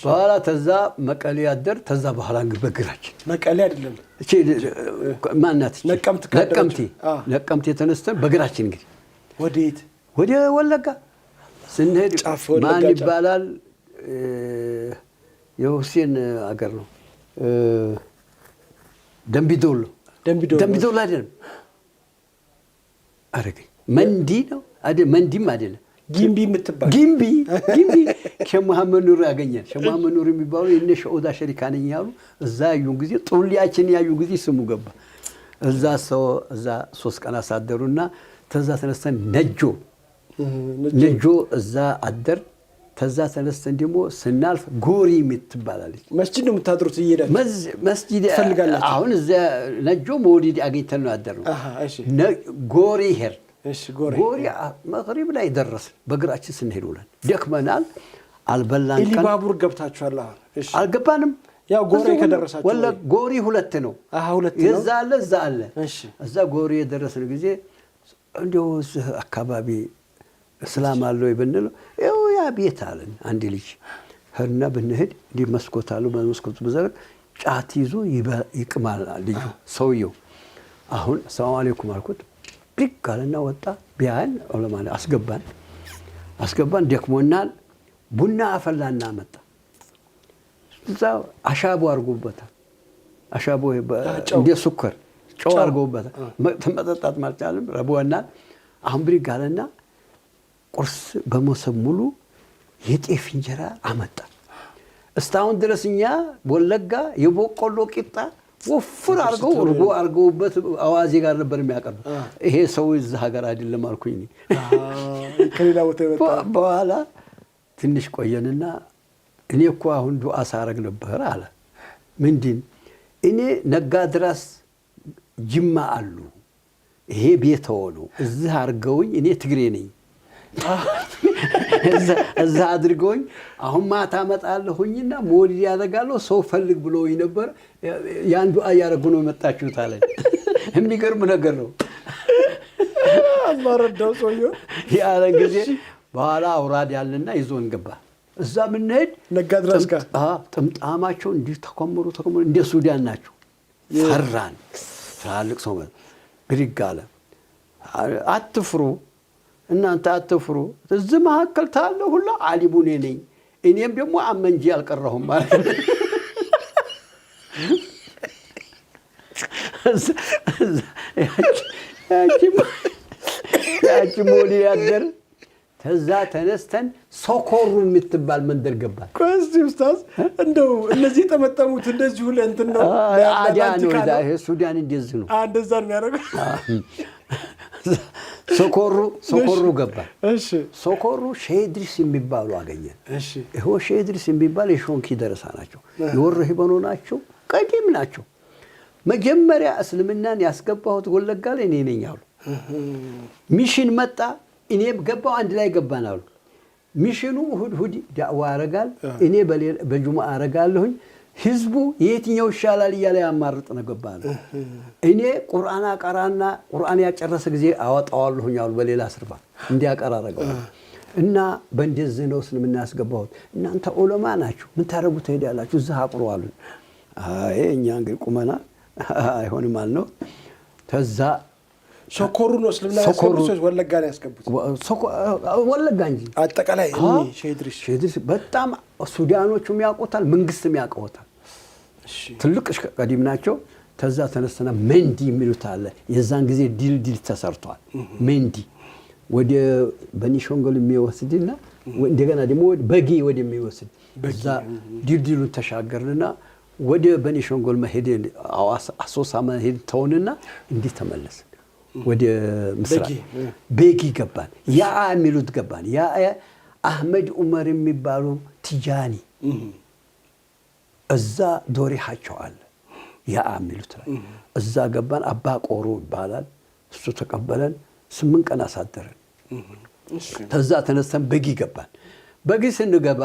በኋላ ተዛ መቀሌ ያደር። ተዛ በኋላ በግራችን መቀሌ አይደለም እቺ ማናት ነቀምቴ ተነስተን በግራችን እንግዲህ ወዴት ወደ ወለጋ ስንሄድ ማን ይባላል? የሁሴን አገር ነው። ደምቢዶሎ አይደለም አረገኝ መንዲ ነው አይደል? መንዲም አይደለም ጊምቢ የምትባል ጊምቢ ከመሐመድ ኑር ያገኘን። ከመሐመድ ኑር የሚባሉ የነ ሸኡዳ ሸሪካ ነኝ ያሉ እዛ ያዩን ጊዜ ጡልያችን ያዩ ጊዜ ስሙ ገባ። እዛ 3 ቀን አሳደሩና ተዛ ተነስተን ነጆ እዛ አደር። ተዛ ተነስተን ደግሞ ስናልፍ ጎሪ የምትባላለች መስጂድ ነው የምታድሩት። መስጂድ አሁን እዛ ነጆ መውሊድ አግኝተን ነው ያደርነው። ጎሪ ሄር ጎሪ መግሪብ ላይ ደረስን። በእግራችን ስንሄድ ውለን ደክመናል። አልበላን። ኢሊባቡር ገብታችኋል? እሺ አልገባንም። ያው ጎሪ ከደረሳችሁ ወላ ጎሪ 2 ነው። ሁለት ነው። እዛ አለ። እሺ እዛ ጎሪ የደረስን ጊዜ እንደው አካባቢ እስላም አለ ወይ ብንል ያው ያ ቤት አለን። አንድ ልጅ ሄድና ብንሄድ እንዲህ መስኮት አሉ። መስኮቱ በዘር ጫት ይዞ ይቅማል ልጁ ሰውየው። አሁን ሰላም አለይኩም አልኩት። ቢቃልና ወጣ። ቢያን ዑለማን አስገባን። ደክሞናል። ቡና አፈላና መጣ። እዛ አሻቡ አርጎበታል። አሻቦ እንደ ሱከር ጨው አድርገውበታል። መጠጣት ማልቻለም ረቦና አሁን ብድግ አለና ቁርስ በመሶብ ሙሉ የጤፍ እንጀራ አመጣ። እስካሁን ድረስ እኛ ወለጋ የበቆሎ ቂጣ ወፍር አድርገው እርጎ አድርገውበት አዋዜ ጋር ነበር የሚያቀርቡ። ይሄ ሰው እዛ ሀገር አይደለም አልኩኝ። ከሌላ ቦታ የመጣ በኋላ ትንሽ ቆየንና እኔ እኮ አሁን ዱዓ ሳረግ ነበር አለ። ምንድን እኔ ነጋድራስ ጅማ አሉ ይሄ ቤተው ነው እዚህ አድርገውኝ እኔ ትግሬ ነኝ እዛ አድርገውኝ አሁን ማታ መጣለሁኝና ሞልድ ያደርጋለሁ ሰው ፈልግ ብሎኝ ነበር ያን ዱዓ ያረጉ ነው መጣችሁት አለ። የሚገርም ነገር ነው። አማረዳው ሰውየው ያለ ጊዜ በኋላ አውራድ ያለና ይዞን ገባ። እዛ ምን ሄድ ነጋድራስ ጋር ጥምጣማቸው እንዲህ ተከመሩ እንደ ሱዳን ናቸው። ፈራን ትላልቅ ሰው ብድግ አለ። አትፍሩ እናንተ አትፍሩ እዚህ መካከል ታለ ሁላ አሊሙ ነኝ እኔም ደግሞ አመንጂ አልቀረሁም ማለት ነው። ያቺ ሞሊ ያደር ተዛ ተነስተን ሶኮሩ የምትባል መንደር ገባን። ቆንጆ ኡስታዝ እንደው እነዚህ ተመጠሙት እንደዚህ ሁሉ እንትን ነው አዲያ ነው ይሄ ሱዳን እንደዚህ ነው እንደዛ ነው የሚያደርገው። ሶኮሩ ገባን። እሺ ሶኮሩ ሼድሪስ የሚባሉ አገኘን። እሺ ይሄ ሼድሪስ የሚባል የሾንኪ ደረሳ ናቸው። የወረ ሂበኖ ናቸው። ቀዲም ናቸው። መጀመሪያ እስልምናን ያስገባሁት ወለጋ ላይ እኔ ነኝ አሉ። ሚሽን መጣ እኔ ገባው አንድ ላይ ገባን አሉ። ሚሽኑ እሁድ ዳዕዋ ያረጋል እኔ በጁሙዓ አረጋለሁኝ። ህዝቡ የትኛው ይሻላል እያለ ያማርጥ ነው ገባን። እኔ ቁርአን አቀራና ቁርአን ያጨረሰ ጊዜ አወጣዋለሁኝ አሉ። በሌላ ስርባ እንዲያቀራ አረጋው እና በእንደዚህ ነው እስልምና ያስገባሁት። እናንተ ዑለማ ናችሁ ምን ታረጉ ትሄዳላችሁ እዛ አቅሩ አሉ። አይ እኛ እንግዲህ ቁመና አይሆንም አልነው። ተዛ ሶኮሩ ነው እስልምና ያስገቡት ወለጋ ላይ ያስገቡት ወለጋ እንጂ አጠቃላይ ሼድሪስ በጣም ሱዳኖቹም ያውቁታል መንግስትም ያውቁታል። እሺ ትልቅ ቀዲም ናቸው። ተዛ ተነስተና መንዲ የሚሉት አለ። የዛን ጊዜ ዲል ተሰርቷል። መንዲ ወደ በኒሾንጎል የሚወስድና እንደገና ደግሞ በጊ ወደ የሚወስድ እዛ ዲሉን ተሻገርንና ወደ በኒሾንጎል መሄድ አሶሳ መሄድ ተውንና እንዲህ ተመለስን። ወደ ምስራቅ በጊ ገባን። ያ የሚሉት ገባን። ያ አህመድ ዑመር የሚባሉ ቲጃኒ እዛ ዶሪሃቸው አለ። ያ የሚሉት ላይ እዛ ገባን። አባ ቆሮ ይባላል። እሱ ተቀበለን። 8 ቀን አሳደረን። ተዛ ተነስተን በጊ ገባን። በጊ ስንገባ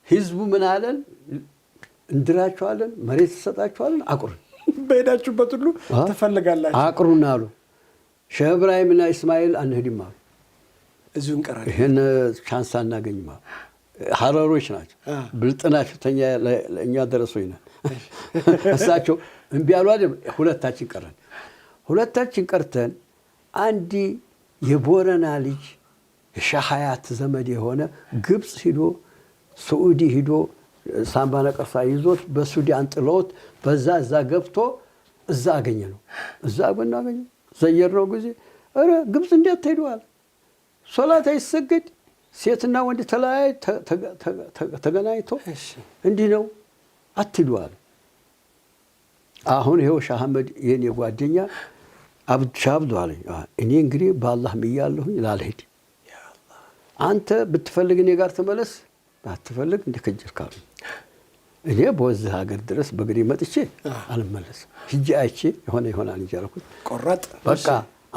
ህዝቡ ምን አለን? እንድራቸዋለን፣ መሬት ተሰጣቸዋለን፣ አቁሩን በሄዳችሁበት ሁሉ ተፈልጋላችሁ አቁሩን አሉ። ሼህ ኢብራሂምና እስማኤል አንሄድም አሉ። እዚሁ እንቀራለን። ይሄን ቻንስ አናገኝም አሉ። ሐረሮች ናቸው፣ ብልጥ ናቸው። ለእኛ ደረሶኝ ነን። እሳቸው እምቢ አሉ አይደል? ሁለታችን ቀረን። ሁለታችን ቀርተን አንድ የቦረና ልጅ የሻሃያት ዘመድ የሆነ ግብፅ ሂዶ ሳዑዲ ሂዶ ሳምባ ነቀርሳ ይዞት በሱዳን ጥሎት በዛ እዛ ገብቶ እዛ አገኘ ነው። እዛ ብናገኘ ዘየረው ጊዜ አረ ግብፅ እንዴት ተሄዷል? ሶላት አይሰግድ ሴትና ወንድ ተለያይ ተገናኝቶ እንዲህ ነው አትሏል። አሁን ይሄው ሻህ አህመድ የኔ ጓደኛ አብዱ አለኝ። እኔ እንግዲህ በአላህ ምያለሁኝ ላልሄድ አንተ ብትፈልግ እኔ ጋር ተመለስ ባትፈልግ እንደከጀርካሉ። እኔ በዚህ ሀገር ድረስ በግሬ መጥቼ አልመለስም። ሂጂ አይቼ ይሆናል እንጂ አልኩት። ቆራጥ በቃ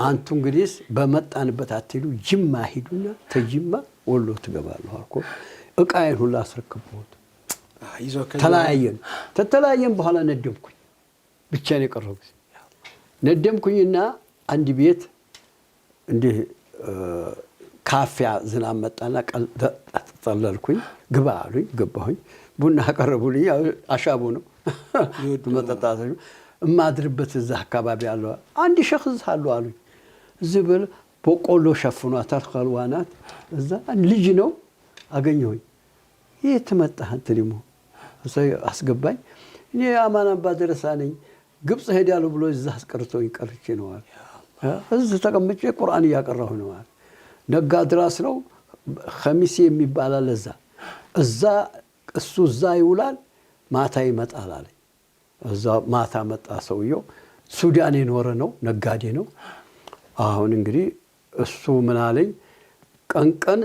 አንቱ እንግዲህ በመጣንበት አትሄዱ ጅማ ሂዱና ተጅማ ወሎ ትገባለሁ አልኩ። እቃዬን ሁሉ አስረክቦት ተለያየን። ተተለያየን በኋላ ነደምኩኝ። ብቻዬን የቀረው ጊዜ ነደምኩኝና አንድ ቤት እንዲህ ካፊያ ዝናብ መጣና ጠለልኩኝ። ግባ አሉኝ። ገባሁኝ። ቡና አቀረቡልኝ። አሻቦ ነው መጠጣት እማድርበት እዛ አካባቢ አለው አንድ ሸኽ እዛ አሉ አሉኝ። እዚህ ብል በቆሎ ሸፍኗታል ኸልዋናት እዛ ልጅ ነው አገኘሁኝ። የት መጣህ አንተ ደግሞ አስገባኝ። እኔ አማን አባ ደረሳ ነኝ ግብጽ ሄዳለሁ ብሎ እዛ አስቀርቶኝ ቀርቼ ነው አለ። እዚህ ተቀምጬ ቁርአን እያቀራሁ ነው አለ። ነጋ ድራስ ነው ኸሚስ የሚባል አለ እዛ እሱ እዛ ይውላል ማታ ይመጣል አለ። እዛ ማታ መጣ ሰውየው ሱዳን የኖረ ነው ነጋዴ ነው። አሁን እንግዲህ እሱ ምን አለኝ ቀንቀን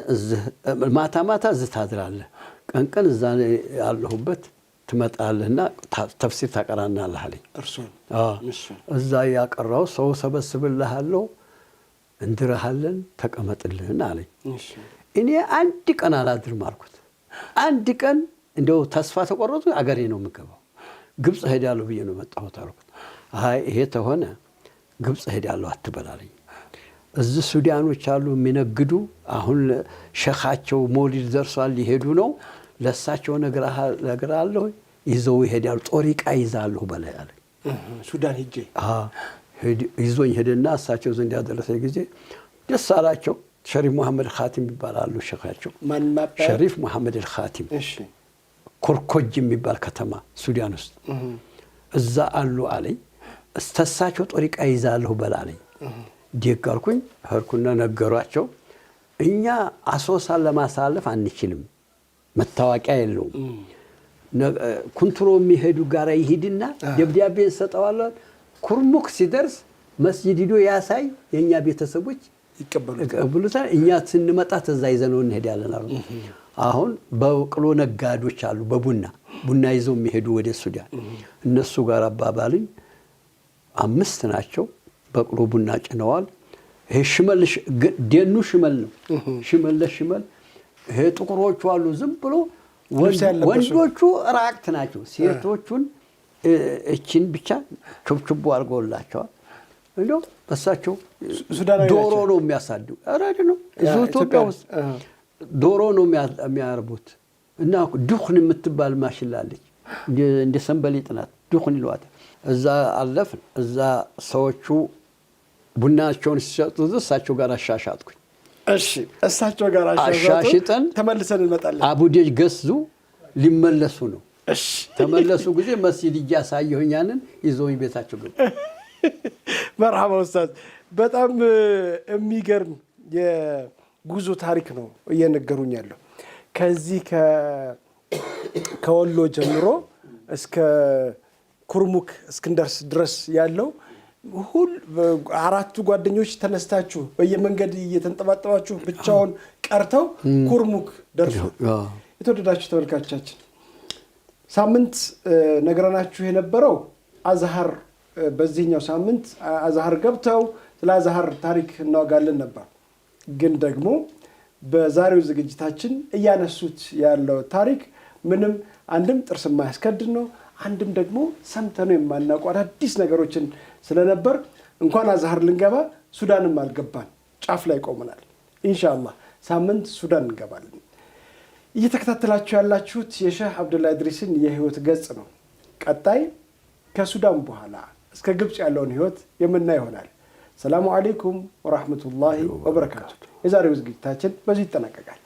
ማታ ማታ እዚህ ታድራለህ ቀንቀን እዛ ያለሁበት ትመጣለህና ተፍሲር ታቀራናለህ አለኝ። እዛ ያቀራው ሰው ሰበስብልሃለሁ እንድረሃለን ተቀመጥልህና አለኝ። እኔ አንድ ቀን አላድርም አልኩት። አንድ ቀን እንደው ተስፋ ተቆረጡ አገሬ ነው የምገባው ግብጽ ሄዳለሁ ብዬ ነው መጣሁት አልኩት። አይ ይሄ ተሆነ ግብጽ ሄዳለሁ አትበላለኝ። እዚህ ሱዳኖች አሉ የሚነግዱ አሁን ሸኻቸው ሞሊድ ደርሷል ሊሄዱ ነው ለሳቸው ነገር አለው ይዘው ይሄዳሉ ጦሪቃ ይዛሉ በላይ አለ። ሱዳን ሄጄ ይዞኝ ሄደና እሳቸው ዘንድ ያደረሰ ጊዜ ደስ አላቸው። ሸሪፍ መሐመድ ኻቲም ይባላሉ ሸኻቸው ሸሪፍ መሐመድ አልኻቲም ኮርኮጅ የሚባል ከተማ ሱዳን ውስጥ እዛ አሉ አለኝ። እስተሳቸው ጦሪቃ ይዛሉ በላለኝ። ዲጋልኩኝ ሄርኩና ነገሯቸው። እኛ አሶሳን ለማሳለፍ አንችልም መታወቂያ የለውም። ኩንትሮ የሚሄዱ ጋራ ይሄድና ደብዳቤ እንሰጠዋለን። ኩርሙክ ሲደርስ መስጂድ ሄዶ ያሳይ የኛ ቤተሰቦች ይቀበሉታል። እኛ ስንመጣ ተዛ ይዘነው እንሄዳለን አሉ። አሁን በቅሎ ነጋዶች አሉ ቡና ይዘው የሚሄዱ ወደ ሱዳን እነሱ ጋር አባባልኝ 5 ናቸው። በቅሎ ቡና ጭነዋል። ይሄ ሽመል ደኑ ሽመል ነው ሽመል ይሄ ጥቁሮቹ አሉ ዝም ብሎ ወንዶቹ ራቅት ናቸው። ሴቶቹን እቺን ብቻ ቹብቹቡ አርገውላቸዋል። እንደው በሳቸው ዶሮ ነው የሚያሳዱ አራድ ነው ኢትዮጵያ ውስጥ ዶሮ ነው የሚያርቡት እና ዱኽን የምትባል ማሽላለች እንደ ሰንበሊጥ ናት ዱኽን ይሏታል። እዛ አለፍን። እዛ ሰዎቹ ቡናቸውን ሲሰጡ እሳቸው ጋር አሻሻጥኩኝ። እሺ እሳቸው ጋር አሻሽጠን ተመልሰን እንመጣለን። አቡዴጅ ገዙ ሊመለሱ ነው። እሺ ተመለሱ ጊዜ መስጂድ እያሳየሁኛንን ይዘውኝ ቤታቸው ገቡ። መርሐባ ኡስታዝ፣ በጣም የሚገርም የጉዞ ታሪክ ነው እየነገሩኝ ያለው። ከዚህ ከወሎ ጀምሮ እስከ ኩርሙክ እስክንደርስ ድረስ ያለው አራቱ ጓደኞች ተነስታችሁ በየመንገድ እየተንጠባጠባችሁ ብቻውን ቀርተው ኩርሙክ ደርሱ። የተወደዳችሁ ተመልካቾቻችን ሳምንት ነገረናችሁ የነበረው አዝሃር በዚህኛው ሳምንት አዝሃር ገብተው ስለ አዝሃር ታሪክ እናወጋለን ነበር። ግን ደግሞ በዛሬው ዝግጅታችን እያነሱት ያለው ታሪክ ምንም አንድም ጥርስ የማያስከድን ነው፣ አንድም ደግሞ ሰምተነው የማናውቁ አዳዲስ ነገሮችን ስለነበር እንኳን አዝሃር ልንገባ ሱዳንም አልገባን ጫፍ ላይ ቆመናል። ኢንሻአላህ ሳምንት ሱዳን እንገባለን። እየተከታተላችሁ ያላችሁት የሼህ አብዱላህ ኢድሪስን የህይወት ገጽ ነው። ቀጣይ ከሱዳን በኋላ እስከ ግብጽ ያለውን ህይወት የምናይ ይሆናል። ሰላሙ አለይኩም ወራህመቱላሂ ወበረካቱ። የዛሬው ዝግጅታችን በዚህ ይጠናቀቃል።